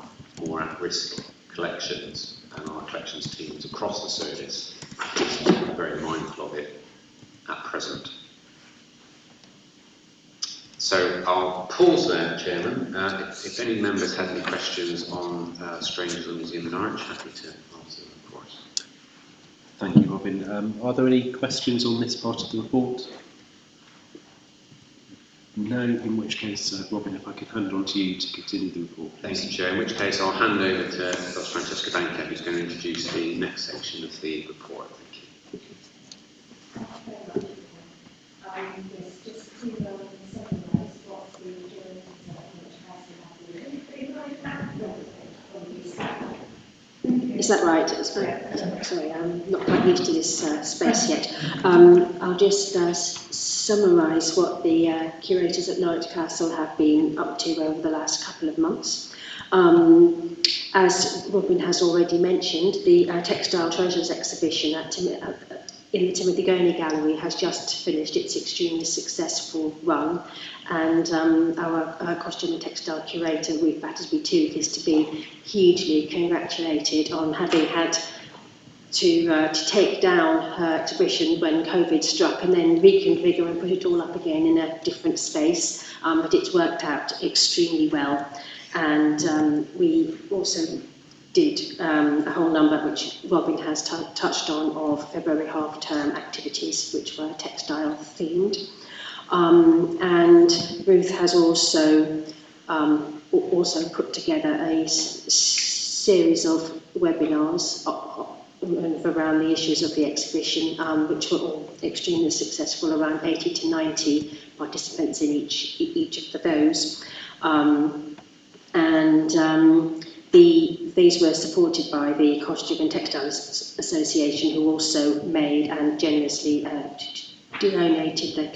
more at-risk collections, and our collections teams across the service are very mindful of it at present. So I'll pause there, Chairman. If any members have any questions on Strangers on Museum of Norwich, happy to answer them, of course. Thank you, Robin. Are there any questions on this part of the report? No, in which case, Robin, if I could hand on to you to continue the report. Thank you, Chair. In which case, I'll hand over to Dr. Francesca Banker, who's going to introduce the next section of the report. Thank you. Yes, just to summarise what the joint Is that right? Sorry, I'm not quite used to this space yet. I'll just summarise what the curators at Norwich Castle have been up to over the last couple of months. As Robin has already mentioned, the Textile Treasures exhibition in the Timothy Gurney Gallery has just finished its extremely successful run, and our costume and textile curator Ruth Battersby Tooth is to be hugely congratulated on having had to take down her exhibition when COVID struck and then reconfigure and put it all up again in a different space, but it's worked out extremely well. And we also did a whole number, which Robin has touched on, of February half-term activities, which were textile themed. And Ruth has also put together a series of webinars around the issues of the exhibition, which were all extremely successful, around 80 to 90 participants in each of those. These were supported by the Costume and Textile Association, who also made and generously donated the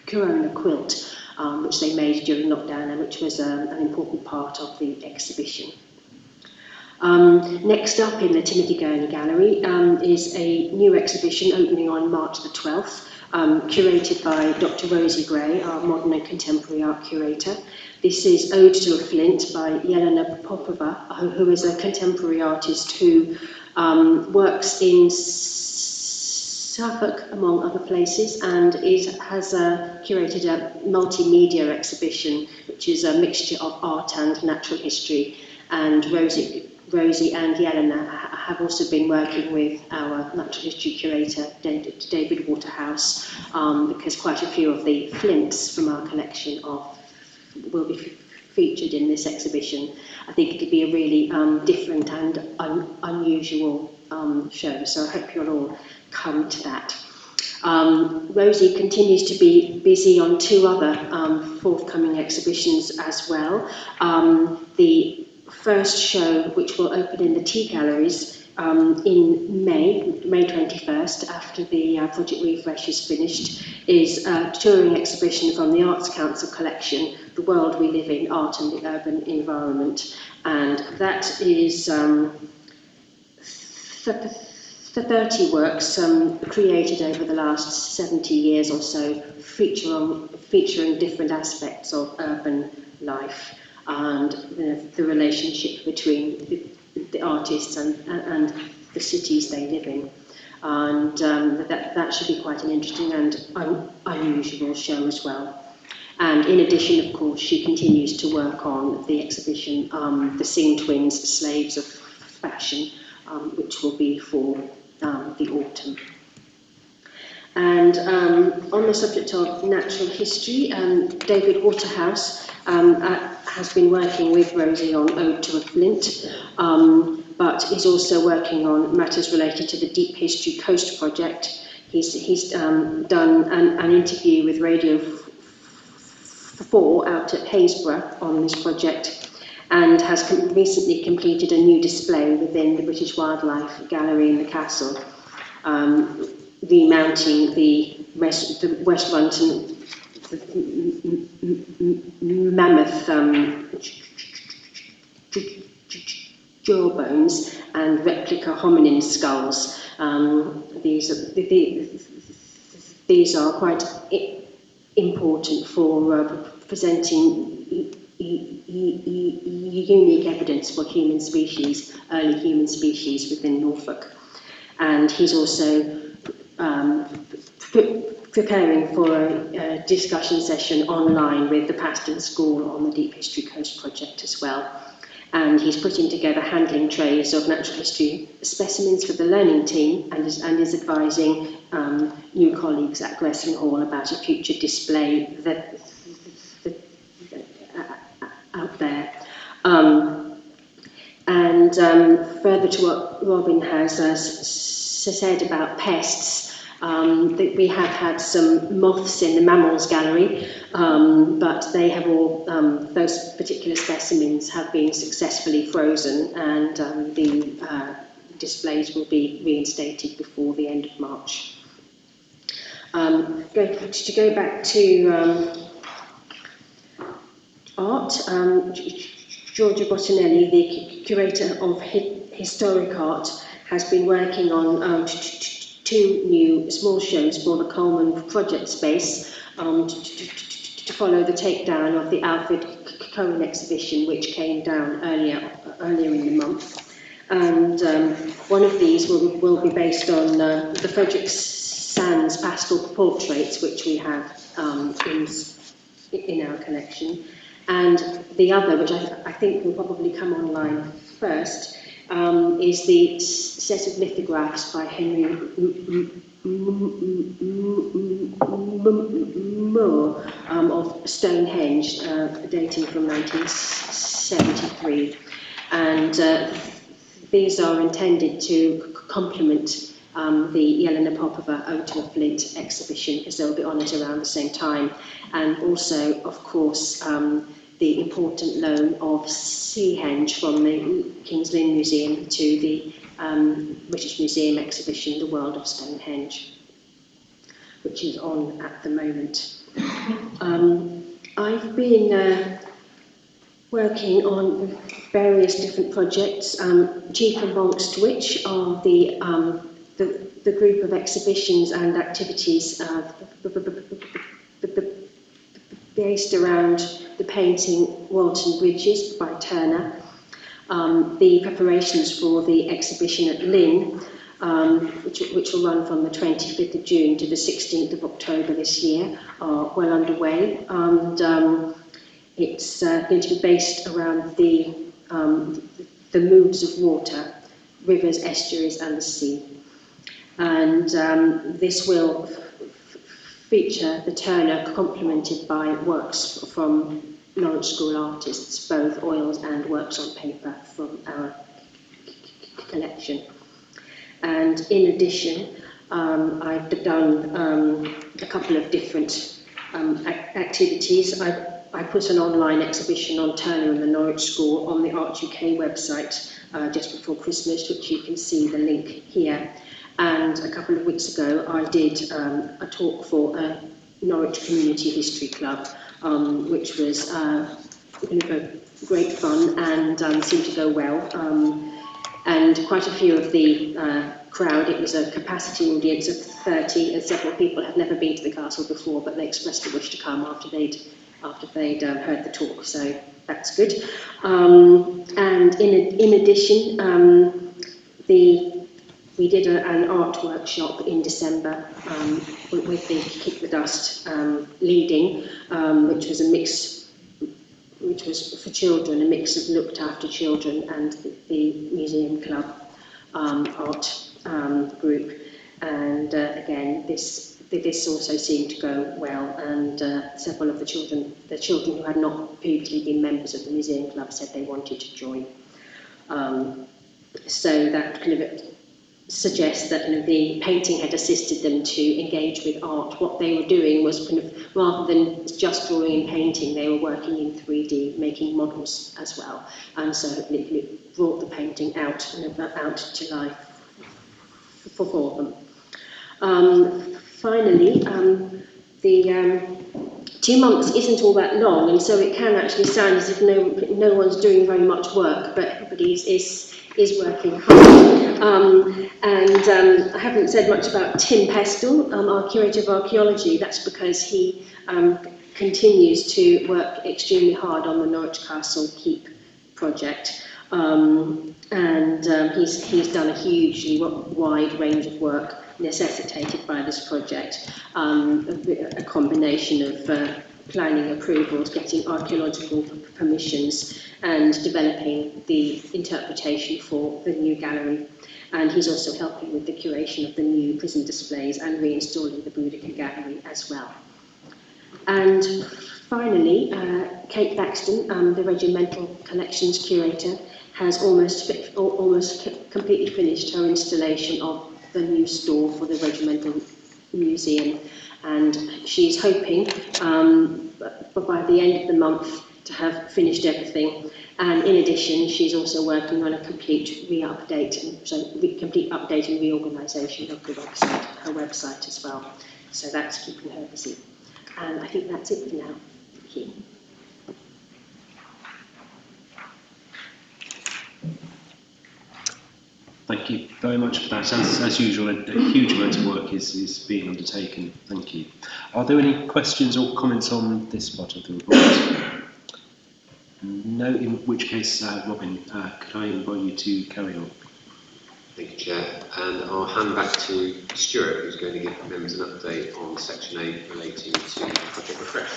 Corona quilt, which they made during lockdown and which was an important part of the exhibition. Next up in the Timothy Gurney Gallery is a new exhibition opening on March the 12th, curated by Dr. Rosie Gray, our modern and contemporary art curator. This is Ode to a Flint by Yelena Popova, who is a contemporary artist who works in Suffolk, among other places, and has curated a multimedia exhibition, which is a mixture of art and natural history. And Rosie and Yelena have also been working with our natural history curator, David Waterhouse, because quite a few of the flints from our collection will be featured in this exhibition. I think it'll be a really different and unusual show, so I hope you'll all come to that. Rosie continues to be busy on two other forthcoming exhibitions as well. The first show, which will open in the Tea Galleries in May 21st, after the Project Refresh is finished, is a touring exhibition from the Arts Council collection, The World We Live In, Art and the Urban Environment. And that is 30 works created over the last 70 years or so, featuring different aspects of urban life and the relationship between the artists and the cities they live in. And that should be quite an interesting and unusual show as well. And in addition, of course, she continues to work on the exhibition, The Sing Twins, Slaves of Fashion, which will be for the autumn. And on the subject of natural history, David Waterhouse has been working with Rosie on Ode to a Flint, but he's also working on matters related to the Deep History Coast project. He's done an interview with Radio 4 out at Haysborough on this project, and has recently completed a new display within the British Wildlife Gallery in the castle, remounting the West Runton mammoth jawbones and replica hominin skulls. These are quite important for presenting unique evidence for human species, early human species within Norfolk. And he's also preparing for a discussion session online with the Paston School on the Deep History Coast project as well. and he's putting together handling trays of natural history specimens for the learning team, and is advising new colleagues at Gressing Hall about a future display out there. Further to what Robin has said about pests, that we have had some moths in the mammals gallery, but they have all, those particular specimens have been successfully frozen, and the displays will be reinstated before the end of March. To go back to art, Giorgio Bottinelli, the curator of historic art, has been working on two new small shows for the Coleman project space to follow the takedown of the Alfred Cohen exhibition, which came down earlier in the month. And one of these will be based on the Frederick Sands pastel portraits, which we have in our collection. And the other, which I think will probably come online first, is the set of lithographs by Henry Moore of Stonehenge, dating from 1973. And these are intended to complement the Jelena Popova Ode to a Flint exhibition, because they'll be on it around the same time. And also, of course, the important loan of Seahenge from the King's Lynn Museum to the British Museum exhibition, The World of Stonehenge, which is on at the moment. I've been working on various different projects, chief amongst which are the group of exhibitions and activities based around the painting Walton Bridges by Turner, the preparations for the exhibition at Lynn, which will run from the 25th of June to the 16th of October this year, are well underway, and it's going to be based around the moods of water, rivers, estuaries and the sea. And this will feature the Turner complemented by works from Norwich School artists, both oils and works on paper from our collection. And in addition, I've done a couple of different activities. I put an online exhibition on Turner and the Norwich School on the Art UK website just before Christmas, which you can see the link here. And a couple of weeks ago, I did a talk for a Norwich Community History Club, which was great fun and seemed to go well. And quite a few of the crowd, it was a capacity audience of 30, and several people had never been to the castle before, but they expressed a wish to come after they'd heard the talk, so that's good. And in addition, we did an art workshop in December with the Kick the Dust leading, which was for children, a mix of looked after children and the Museum Club art group. And again, this also seemed to go well, and several of the children who had not previously been members of the Museum Club said they wanted to join. So that kind of suggests that the painting had assisted them to engage with art. What they were doing was kind of, rather than just drawing and painting, they were working in 3D, making models as well, and so it brought the painting out to life for them. Finally, the 2 months isn't all that long, and so it can actually sound as if no one's doing very much work, but everybody is working hard. I haven't said much about Tim Pestle, our curator of archaeology. That's because he continues to work extremely hard on the Norwich Castle Keep project. He's done a hugely wide range of work necessitated by this project, a combination of planning approvals, getting archaeological permissions, and developing the interpretation for the new gallery. And he's also helping with the curation of the new prison displays and reinstalling the Boudica gallery as well. And finally, Kate Baxton, the Regimental Collections Curator, has almost completely finished her installation of the new store for the Regimental Museum, and she's hoping by the end of the month to have finished everything. And in addition, she's also working on a complete update and reorganisation of the website, her website as well. So that's keeping her busy. And I think that's it for now. Thank you. Thank you very much for that. As usual, a huge amount of work is being undertaken. Thank you. Are there any questions or comments on this part of the report? No, in which case, Robin, could I invite you to carry on? Thank you, Chair. And I'll hand back to Stuart, who's going to give members an update on Section 8 relating to Project Refresh.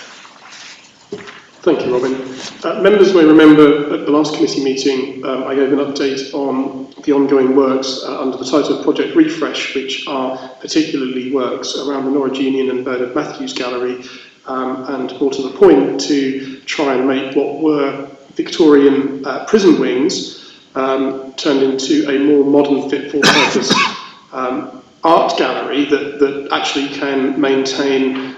Thank you, Robin. Members may remember at the last committee meeting, I gave an update on the ongoing works under the title of Project Refresh, which are particularly works around the Norwich Union and Bernard Matthews Gallery, and more to the point, to try and make what were Victorian prison wings turned into a more modern, fit-for-purpose art gallery that actually can maintain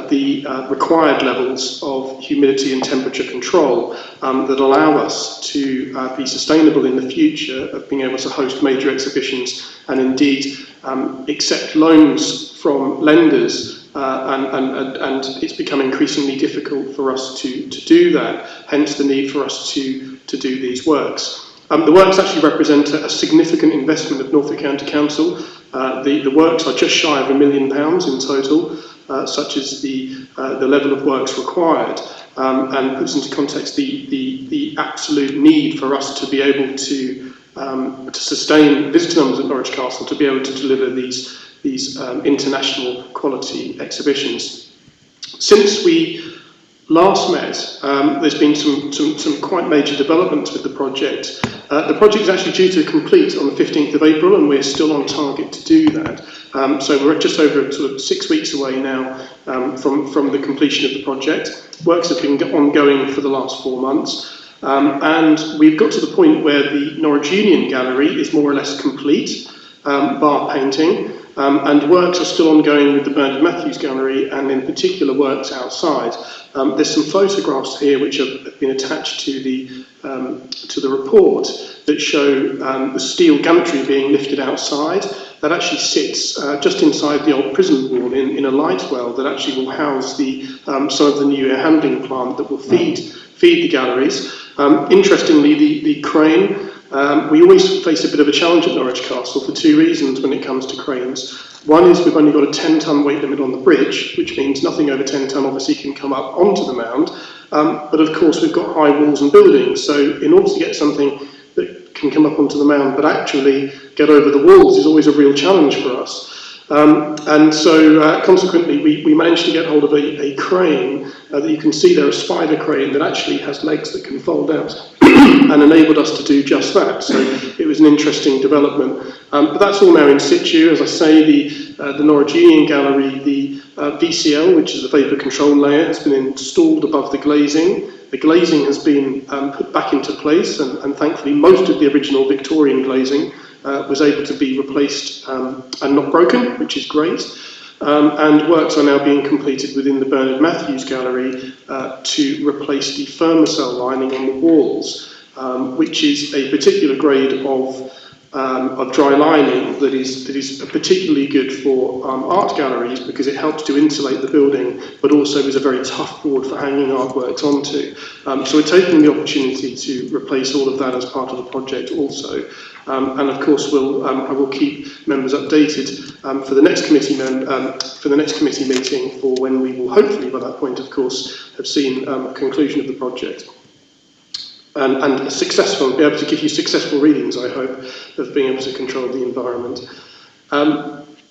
the required levels of humidity and temperature control that allow us to be sustainable in the future of being able to host major exhibitions and indeed accept loans from lenders, and it's become increasingly difficult for us to do that, hence the need for us to do these works. The works actually represent a significant investment of Norfolk County Council. The works are just shy of £1 million in total, such as the level of works required, and puts into context the absolute need for us to be able to sustain visitor numbers at Norwich Castle, to be able to deliver these international quality exhibitions. Since we last met, there's been some quite major developments with the project. The project is actually due to complete on the 15th of April, and we're still on target to do that. So we're just over sort of 6 weeks away now from the completion of the project. Works have been ongoing for the last 4 months, and we've got to the point where the Norwich Union Gallery is more or less complete, bar painting, and works are still ongoing with the Bernard Matthews Gallery, and in particular works outside. There's some photographs here which have been attached to the report that show the steel gantry being lifted outside. That actually sits just inside the old prison wall in a light well that actually will house some of the new air handling plant that will feed the galleries. Interestingly, the crane, we always face a bit of a challenge at Norwich Castle for 2 reasons when it comes to cranes. One is we've only got a 10-ton weight limit on the bridge, which means nothing over 10 ton obviously can come up onto the mound. But of course we've got high walls and buildings, so in order to get something that can come up onto the mound but actually get over the walls is always a real challenge for us. And so consequently we managed to get hold of a crane that you can see there, a spider crane that actually has legs that can fold out and enabled us to do just that. So it was an interesting development. But that's all now in situ. As I say, the Norwich Union Gallery, the VCL, which is the vapour control layer, has been installed above the glazing. The glazing has been put back into place, and thankfully most of the original Victorian glazing was able to be replaced and not broken, which is great. And works are now being completed within the Bernard Matthews Gallery to replace the Thermocell lining on the walls, which is a particular grade of dry lining that is particularly good for art galleries because it helps to insulate the building, but also is a very tough board for hanging artworks onto. So we're taking the opportunity to replace all of that as part of the project also. And of course, I will keep members updated for the next committee meeting, for when we will hopefully, by that point, of course, have seen a conclusion of the project. And be able to give you successful readings, I hope, of being able to control the environment.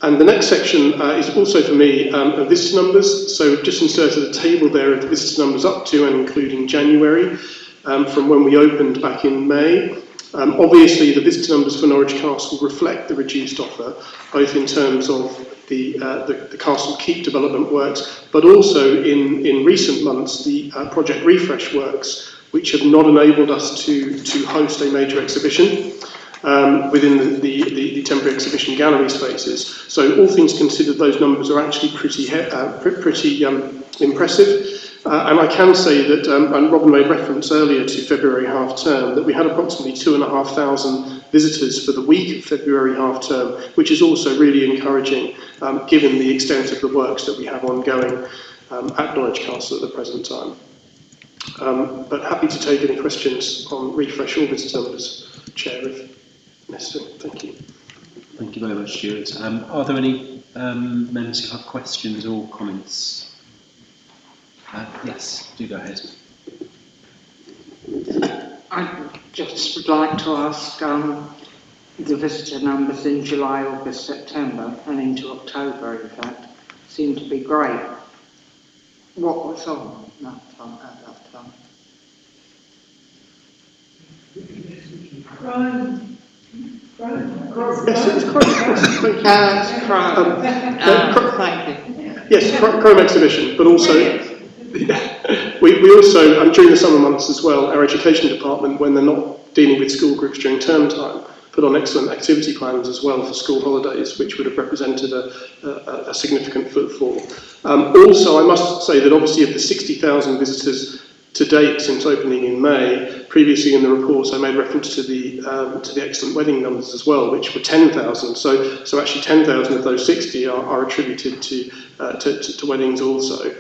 And the next section is also for me of visitor numbers. So just inserted a table there of the visitor numbers up to and including January from when we opened back in May. Obviously, the visitor numbers for Norwich Castle reflect the reduced offer, both in terms of the Castle Keep development works, but also in recent months, the Project Refresh works, which have not enabled us to host a major exhibition within the temporary exhibition gallery spaces. So all things considered, those numbers are actually pretty impressive. And I can say that, and Robin made reference earlier to February half term, that we had approximately 2,500 visitors for the week of February half term, which is also really encouraging given the extent of the works that we have ongoing at Norwich Castle at the present time. But happy to take any questions on refresh or visitor numbers, Chair, if necessary. Thank you. Thank you very much, Stuart. Are there any members who have questions or comments? Yes, do go ahead. I just would like to ask the visitor numbers in July, August, September and into October, in fact, seem to be great. What was on at that time? Yes, it's Chrome. Thank you. Yes, Chrome exhibition, but also we also, during the summer months as well, our education department, when they're not dealing with school groups during term time, put on excellent activity plans as well for school holidays, which would have represented a significant footfall. Also, I must say that obviously of the 60,000 visitors to date since opening in May, previously in the reports I made reference to the excellent wedding numbers as well, which were 10,000. So actually 10,000 of those 60 are attributed to weddings also,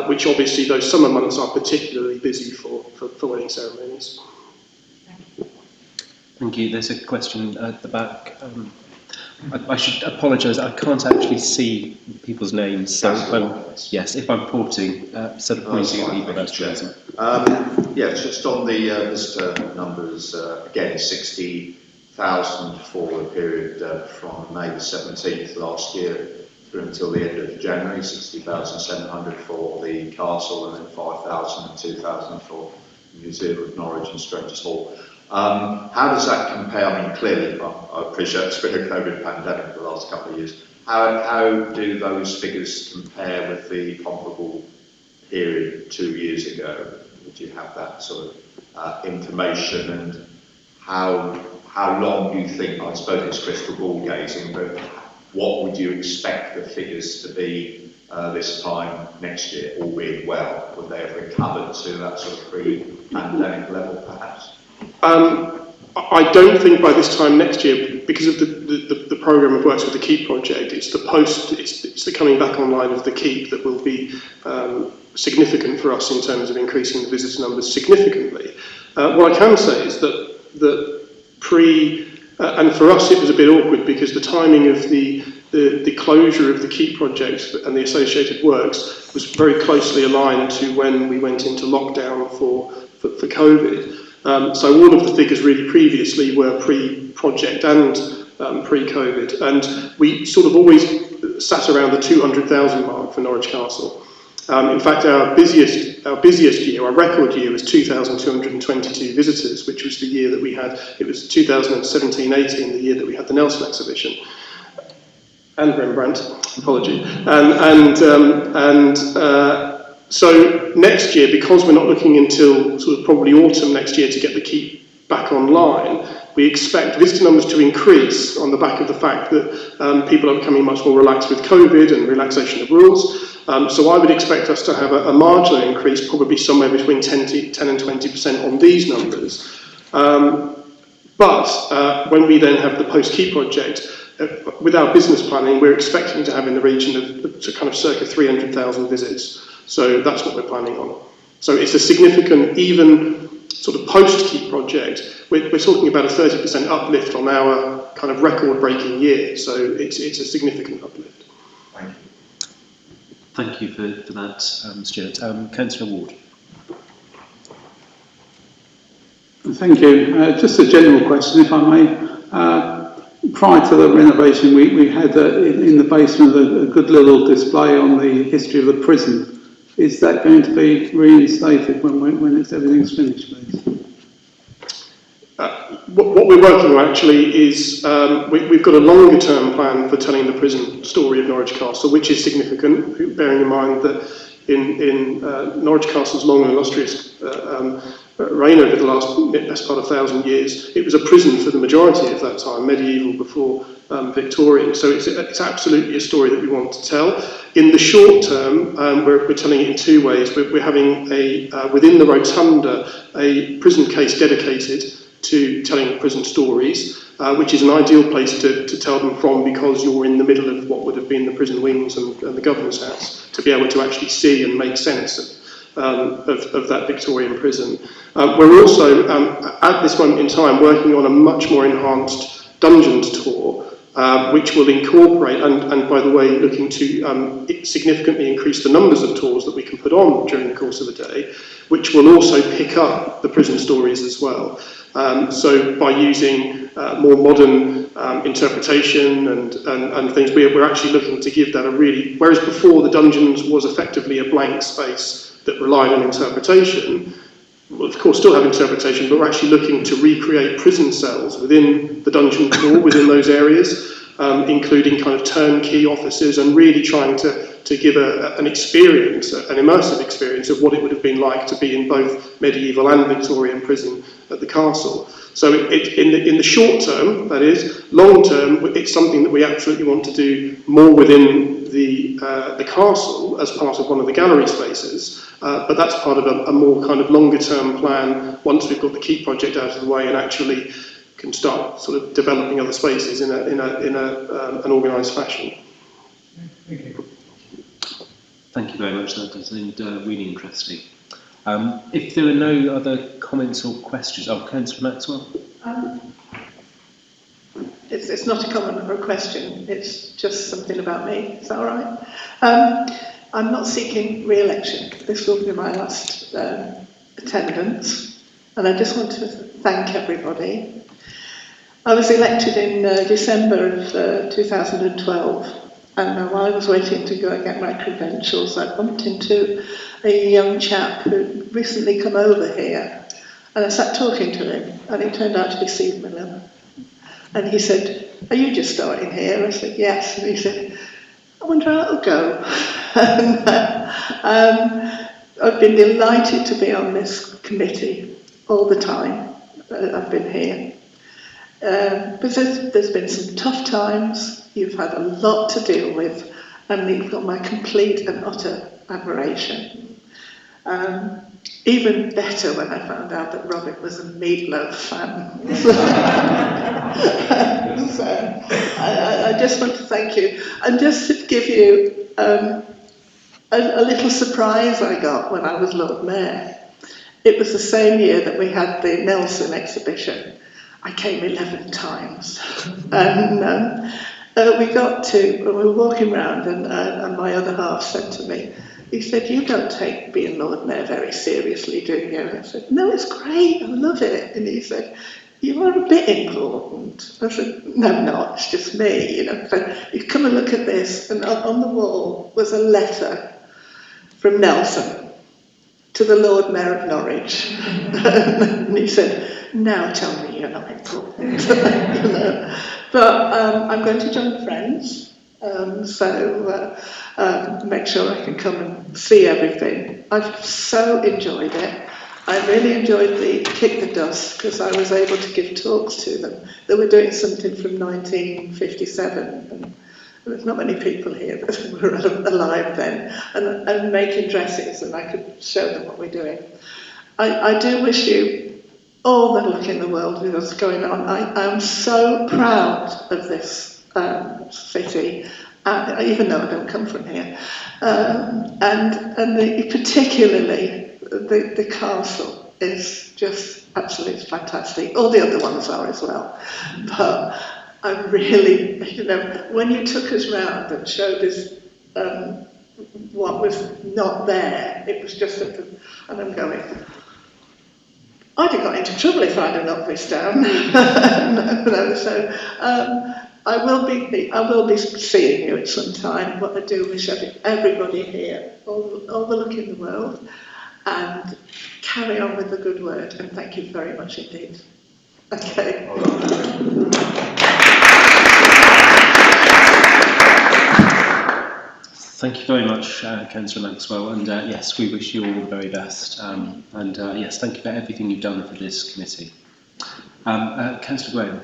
which obviously those summer months are particularly busy for wedding ceremonies. Thank you. There's a question at the back. I should apologise, I can't actually see people's names, so if I'm porting, sort of pointing at people, that's the reason. Yes, just on the visitor numbers, again, 60,000 for the period from May the 17th last year through until the end of January, 60,700 for the castle, and then 5,000 and 2,000 for the Museum of Norwich and Strangers Hall. How does that compare? I mean, clearly, I appreciate it's been a COVID pandemic the last couple of years. How do those figures compare with the comparable period 2 years ago? Would you have that sort of information, and how long do you think, I suppose it's crystal ball gazing, but what would you expect the figures to be this time next year, all being well? Would they have recovered to that sort of pre-pandemic level, perhaps? I don't think by this time next year, because of the programme of works with the Keep project, it's the coming back online of the Keep that will be significant for us in terms of increasing the visitor numbers significantly. What I can say is that and for us it was a bit awkward because the timing of the closure of the Keep project and the associated works was very closely aligned to when we went into lockdown for COVID. So all of the figures really previously were pre-project and pre-COVID, and we sort of always sat around the 200,000 mark for Norwich Castle. In fact, our busiest year, our record year, was 2,222 visitors, which was the year that we had. It was 2017-18, the year that we had the Nelson exhibition, and Rembrandt. Apology, So next year, because we're not looking until sort of probably autumn next year to get the Keep back online, we expect visitor numbers to increase on the back of the fact that people are becoming much more relaxed with COVID and relaxation of rules. So I would expect us to have a marginal increase, probably somewhere between 10 and 20% on these numbers. But when we then have the post-Keep project, with our business planning, we're expecting to have in the region of kind of circa 300,000 visits. So that's what we're planning on. So it's a significant, even sort of post-Keep project, we're talking about a 30% uplift on our kind of record-breaking year. So it's a significant uplift. Thank you. Thank you for that, Stuart. Councillor Ward. Thank you. Just a general question, if I may. prior to the renovation, we had in the basement a good little display on the history of the prison. Is that going to be reinstated when everything's finished, please? What we're working on actually is we've got a longer term plan for telling the prison story of Norwich Castle, which is significant, bearing in mind that in Norwich Castle's long and illustrious reign over the best part of 1,000 years, it was a prison for the majority of that time, medieval before Victorian. So it's absolutely a story that we want to tell. In the short term, we're telling it in two ways. We're having within the rotunda a prison case dedicated to telling prison stories, which is an ideal place to tell them from, because you're in the middle of what would have been the prison wings and the governor's house, to be able to actually see and make sense of that Victorian prison. We're also, at this moment in time, working on a much more enhanced dungeons tour, which will incorporate, and by the way, looking to significantly increase the numbers of tours that we can put on during the course of the day, which will also pick up the prison stories as well. So by using more modern interpretation and things, we're actually looking to give that a really, whereas before the dungeons was effectively a blank space that relied on interpretation, we'll of course still have interpretation, but we're actually looking to recreate prison cells within the dungeon tour, within those areas, including kind of turnkey offices, and really trying to give an experience, an immersive experience of what it would have been like to be in both medieval and Victorian prison at the castle. So in the short term, that is, long term, it's something that we absolutely want to do more within the castle as part of one of the gallery spaces, but that's part of a more kind of longer term plan once we've got the key project out of the way and actually can start sort of developing other spaces in an organised fashion. Thank you. Thank you very much. That does seem really interesting. If there are no other comments or questions, Councillor Maxwell. It's not a comment or a question. It's just something about me. Is that all right? I'm not seeking re-election. This will be my last attendance, and I just want to thank everybody. I was elected in December of 2012. And while I was waiting to go and get my credentials, I bumped into a young chap who'd recently come over here. And I sat talking to him, and he turned out to be Steve Miller. And he said, "Are you just starting here?" I said, "Yes." And he said, "I wonder how it'll go." And I've been delighted to be on this committee all the time I've been here. But there's been some tough times. You've had a lot to deal with, and you've got my complete and utter admiration. Even better when I found out that Robert was a Meatloaf fan. So I just want to thank you. And just to give you a little surprise I got when I was Lord Mayor. It was the same year that we had the Nelson exhibition. I came 11 times. And we were walking around, and my other half said to me, he said, "You don't take being Lord Mayor very seriously, do you?" And I said, "No, it's great, I love it." And he said, "You are a bit important." I said, "No, I'm not, it's just me, you know." But you come and look at this, and on the wall was a letter from Nelson to the Lord Mayor of Norwich. And he said, "Now tell me you're not important." You know? But I'm going to join Friends, so make sure I can come and see everything. I've so enjoyed it. I really enjoyed the Kick the Dust because I was able to give talks to them. They were doing something from 1957, and there's not many people here that were alive then, and making dresses, and I could show them what we're doing. I do wish you all the luck in the world with what's going on. I'm so proud of this city, even though I don't come from here, and particularly the castle is just absolutely fantastic. All the other ones are as well, but I really, when you took us round and showed us what was not there, it was just and I'm going, I'd have got into trouble if I'd have knocked this down. So I will be seeing you at some time. But I do wish everybody here all the luck in the world, and carry on with the good work. And thank you very much indeed. Okay. Thank you very much, Councillor Maxwell, and yes, we wish you all the very best, and yes, thank you for everything you've done for this committee. Councillor Graham.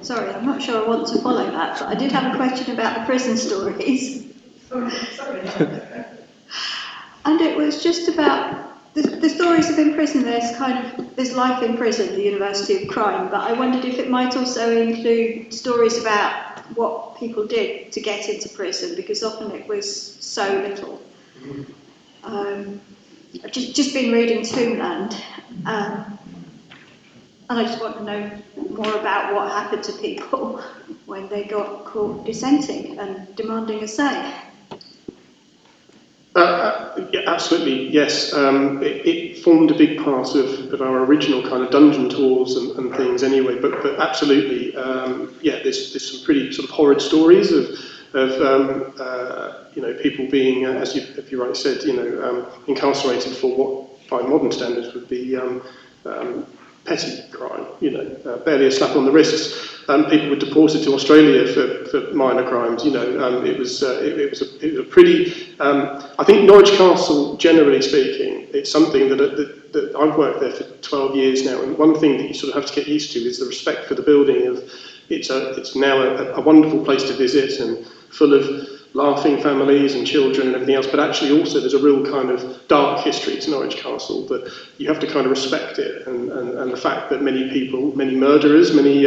Sorry, I'm not sure I want to follow that, but I did have a question about the prison stories. And it was just about the stories of in prison. There's life in prison, the University of Crime, but I wondered if it might also include stories about what people did to get into prison, because often it was so little. I've just been reading Tombland, and I just want to know more about what happened to people when they got caught dissenting and demanding a say. Yeah, absolutely, yes. It formed a big part of our original kind of dungeon tours and things anyway, but absolutely, yeah, there's some pretty sort of horrid stories of you know, people being, as you rightly said, you know, incarcerated for what by modern standards would be petty crime, you know, barely a slap on the wrists. People were deported to Australia for minor crimes. You know, it was a pretty. I think Norwich Castle, generally speaking, it's something that I've worked there for 12 years now, and one thing that you sort of have to get used to is the respect for the building. It's now a wonderful place to visit and full of laughing families and children and everything else, but actually also there's a real kind of dark history to Norwich Castle, but you have to kind of respect it, and the fact that many people, many murderers, many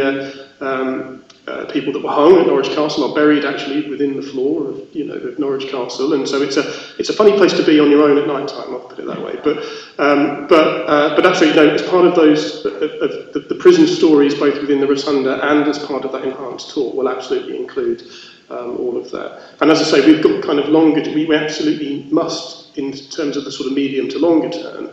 people that were hung at Norwich Castle are buried actually within the floor of, you know, of Norwich Castle, and so it's a funny place to be on your own at night time, I'll put it that way. But absolutely, no, as part of those the prison stories, both within the Rotunda and as part of that enhanced tour, will absolutely include all of that. And as I say, we've got kind of longer, we absolutely must, in terms of the sort of medium to longer term,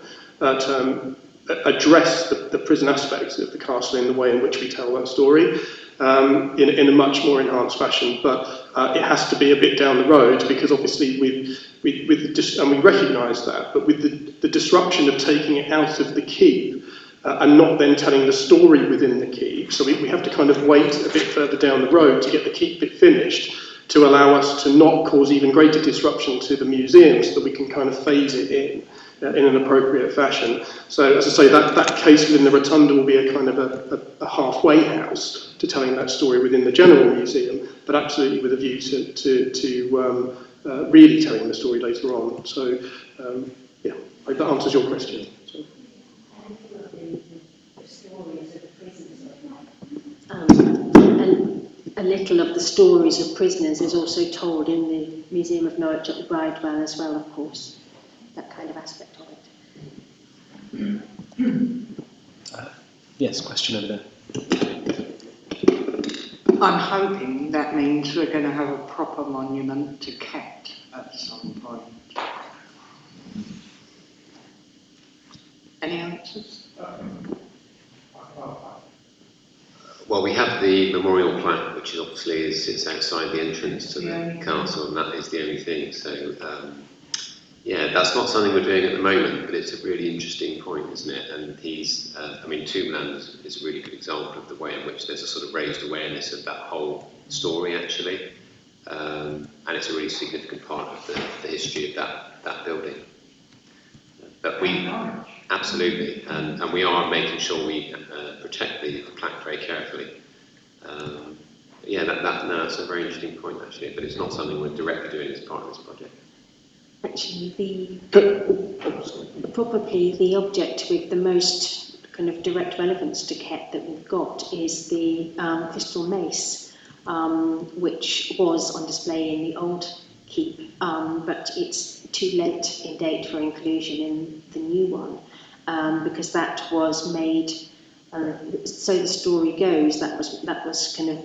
address the prison aspects of the castle in the way in which we tell that story, in a much more enhanced fashion. But it has to be a bit down the road, because obviously and we recognise that, but with the disruption of taking it out of the keep, and not then telling the story within the keep. So we have to kind of wait a bit further down the road to get the keep bit finished, to allow us to not cause even greater disruption to the museum, so that we can kind of phase it in an appropriate fashion. So as I say, that case within the Rotunda will be a kind of a halfway house to telling that story within the general museum, but absolutely with a view to really telling the story later on. So yeah, I hope that answers your question. So. And a little of the stories of prisoners is also told in the Museum of Norwich at the Bridewell as well, of course, that kind of aspect of it. Yes, question over there. I'm hoping that means we're going to have a proper monument to Kese at some point. Any answers? Well, we have the memorial plaque, which obviously sits outside the entrance to the castle, and that is the only thing. So, yeah, that's not something we're doing at the moment, but it's a really interesting point, isn't it? And I mean, Tombland is a really good example of the way in which there's a sort of raised awareness of that whole story, actually. And it's a really significant part of the history of that building. But we, absolutely, and we are making sure we protect the plaque very carefully. Yeah, that's a very interesting point, actually, but it's not something we're directly doing as part of this project. Actually, probably the object with the most kind of direct relevance to Kese that we've got is the crystal mace, which was on display in the old keep, but it's too late in date for inclusion in the new one, because that was made. So the story goes that was kind of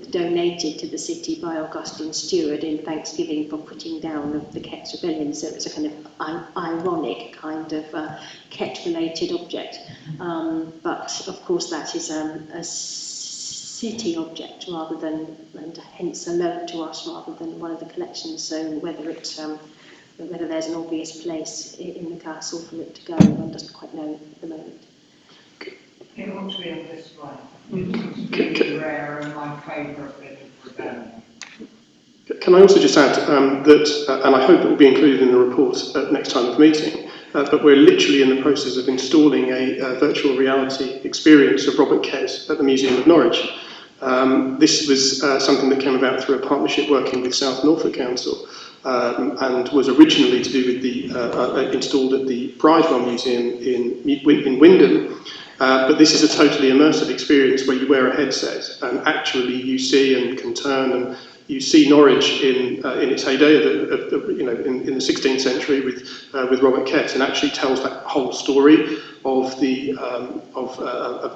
donated to the city by Augustine Stewart in thanksgiving for putting down the Kese rebellion. So it was a kind of ironic kind of Kese-related object. But of course that is a city object rather than, and hence a loan to us rather than one of the collections. So whether there's an obvious place in the castle for it to go, one doesn't quite know at the moment. It ought to be on display. It's really rare and my favourite bit of rebellion. Can I also just add that, and I hope it will be included in the report next time of meeting, but we're literally in the process of installing a virtual reality experience of Robert Kese at the Museum of Norwich. This was something that came about through a partnership working with South Norfolk Council, and was originally to do with the installed at the Bridewell Museum in Wyndham. But this is a totally immersive experience where you wear a headset and actually you see and can turn, and you see Norwich in its heyday in the 16th century with Robert Kese, and actually tells that whole story of the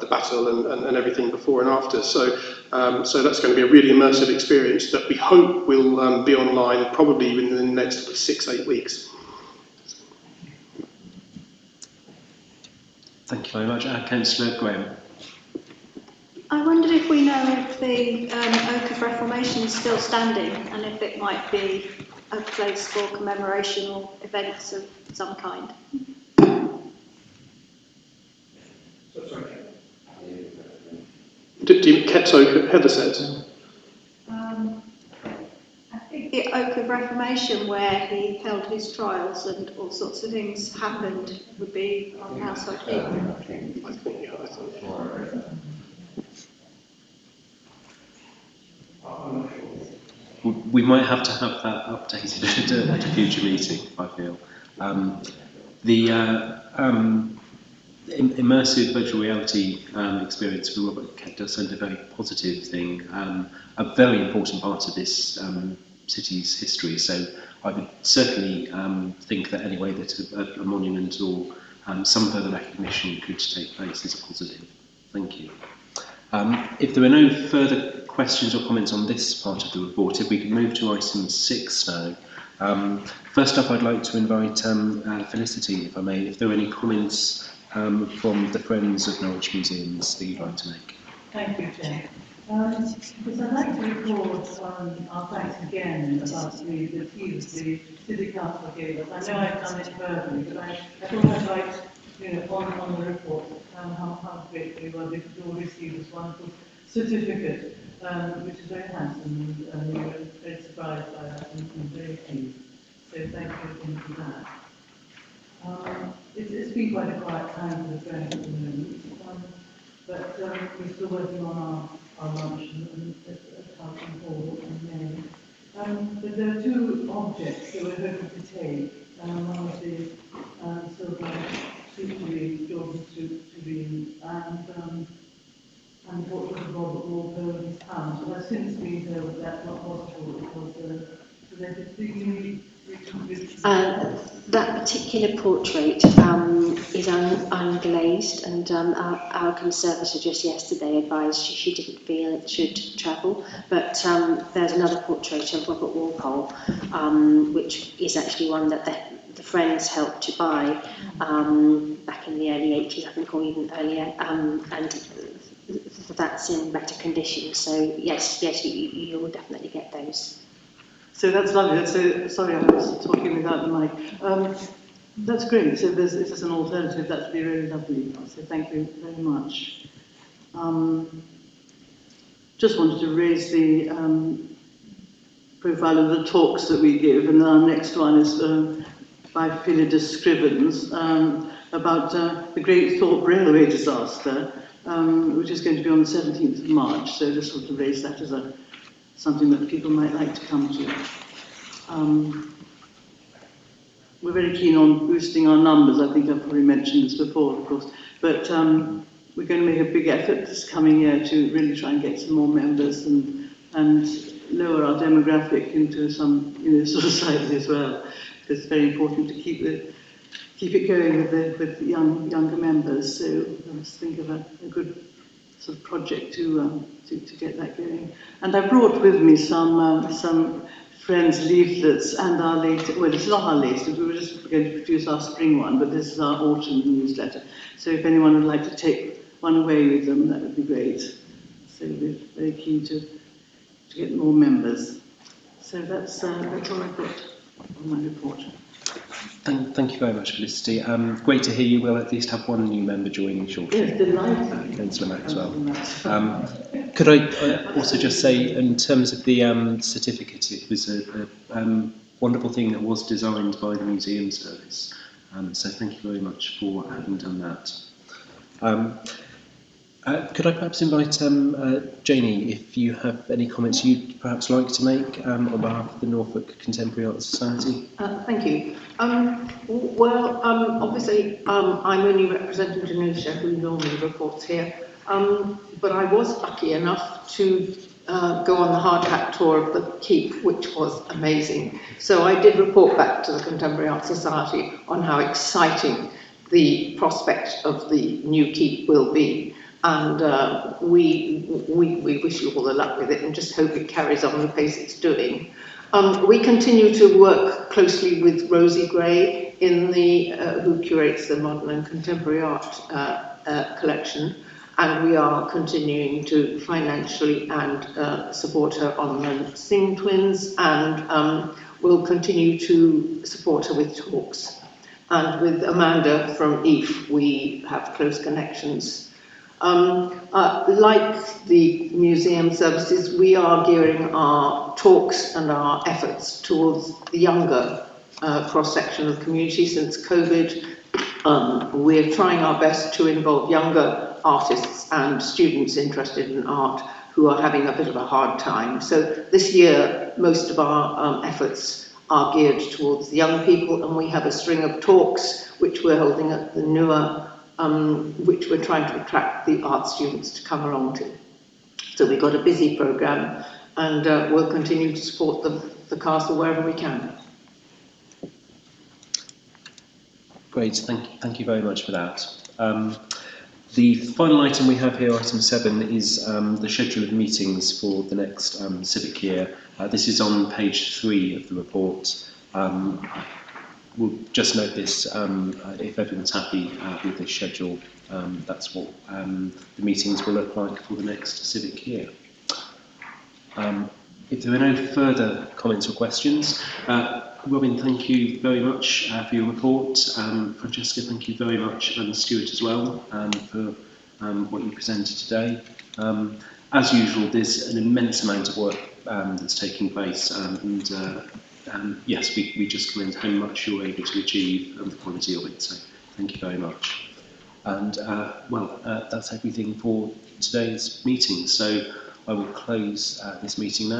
battle and everything before and after. So that's going to be a really immersive experience that we hope will be online probably within the next 6-8 weeks. Thank you very much. Councillor Graham. I wondered if we know if the Oak of Reformation is still standing and if it might be a place for commemoration or events of some kind. Do you Kese Oak at Hethersett? I think the Oak of Reformation, where he held his trials and all sorts of things happened, would be on Household Heath. We might have to have that updated at a future meeting, I feel. The immersive virtual reality experience for Robert Kese does sound a very positive thing, a very important part of this city's history. So I would certainly think that any way that a monument or some further recognition could take place is a positive. Thank you. If there are no further questions or comments on this part of the report, if we could move to item 6 now. First up, I'd like to invite Felicity, if I may, if there are any comments from the Friends of Norwich Museums that you'd like to make. Thank you, Chair. Because I'd like to record our thanks again about the keys the City Council gave us. I know I've done it verbally, but I thought I'd like, on the report, how great we were because we all received this wonderful certificate, which is very handsome, and we were very surprised by that and very pleased. So thank you for that. It's been quite a quiet time for the Friends at the moment, but we're still working on our lunch at House Hall in May. But there are 2 objects that we're hoping to take. One is the silver suit Jordan suit and the portrait of Robert Walpole in his hands. But I've since been told that that's not possible because presented to that particular portrait is unglazed, and our conservator just yesterday advised she didn't feel it should travel. But there's another portrait of Robert Walpole, which is actually one that the Friends helped to buy back in the early 80s, I think, or even earlier, and that's in better condition. So yes, you will definitely get those. So that's lovely. Sorry, I was talking without the mic. That's great. So this is an alternative. That would be really lovely. So thank you very much. Just wanted to raise the profile of the talks that we give, and our next one is by Philidus Scrivens about the Great Thorpe Railway disaster, which is going to be on the 17th of March. So just want to raise that as something that people might like to come to. We're very keen on boosting our numbers. I think I've probably mentioned this before, of course, but we're going to make a big effort this coming year to really try and get some more members and lower our demographic into some sort of society as well, because it's very important to keep it going with the younger members. So let's think of a good sort of project to get that going. And I brought with me some friends' leaflets and our latest, well, it's not our latest, we were just going to produce our spring one, but this is our autumn newsletter. So if anyone would like to take one away with them, that would be great. So we're very keen to get more members. So that's all I've got on my report. Thank you very much, Felicity. Great to hear you will at least have one new member joining shortly. Yes, delighted. Councillor Maxwell. Could I also just say, in terms of the certificate, it was a wonderful thing that was designed by the Museum Service. So thank you very much for having done that. Could I perhaps invite Janie, if you have any comments you'd perhaps like to make on behalf of the Norfolk Contemporary Art Society? Thank you. Obviously, I'm only representing Danusia, who normally reports here, but I was lucky enough to go on the hard hat tour of the Keep, which was amazing. So I did report back to the Contemporary Art Society on how exciting the prospect of the new Keep will be. And we wish you all the luck with it and just hope it carries on the pace it's doing. We continue to work closely with Rosie Gray, who curates the modern and contemporary art collection, and we are continuing to financially and support her on the Sing Twins, and we'll continue to support her with talks. And with Amanda from EAF, we have close connections. Like the museum services, we are gearing our talks and our efforts towards the younger cross-section of the community since COVID. We're trying our best to involve younger artists and students interested in art who are having a bit of a hard time. So this year, most of our efforts are geared towards the young people, and we have a string of talks which we're holding at the newer which we're trying to attract the art students to come along to. So we've got a busy programme, and we'll continue to support the castle wherever we can. Great, thank you very much for that. The final item we have here, item 7, is the schedule of meetings for the next civic year. This is on page 3 of the report. We'll just note this, if everyone's happy with this schedule, that's what the meetings will look like for the next civic year. If there are no further comments or questions, Robin, thank you very much for your report. Francesca, thank you very much, and Stuart as well, for what you presented today. As usual, there's an immense amount of work that's taking place, yes, we just commend how much you're able to achieve and the quality of it, so thank you very much. And that's everything for today's meeting, so I will close this meeting now.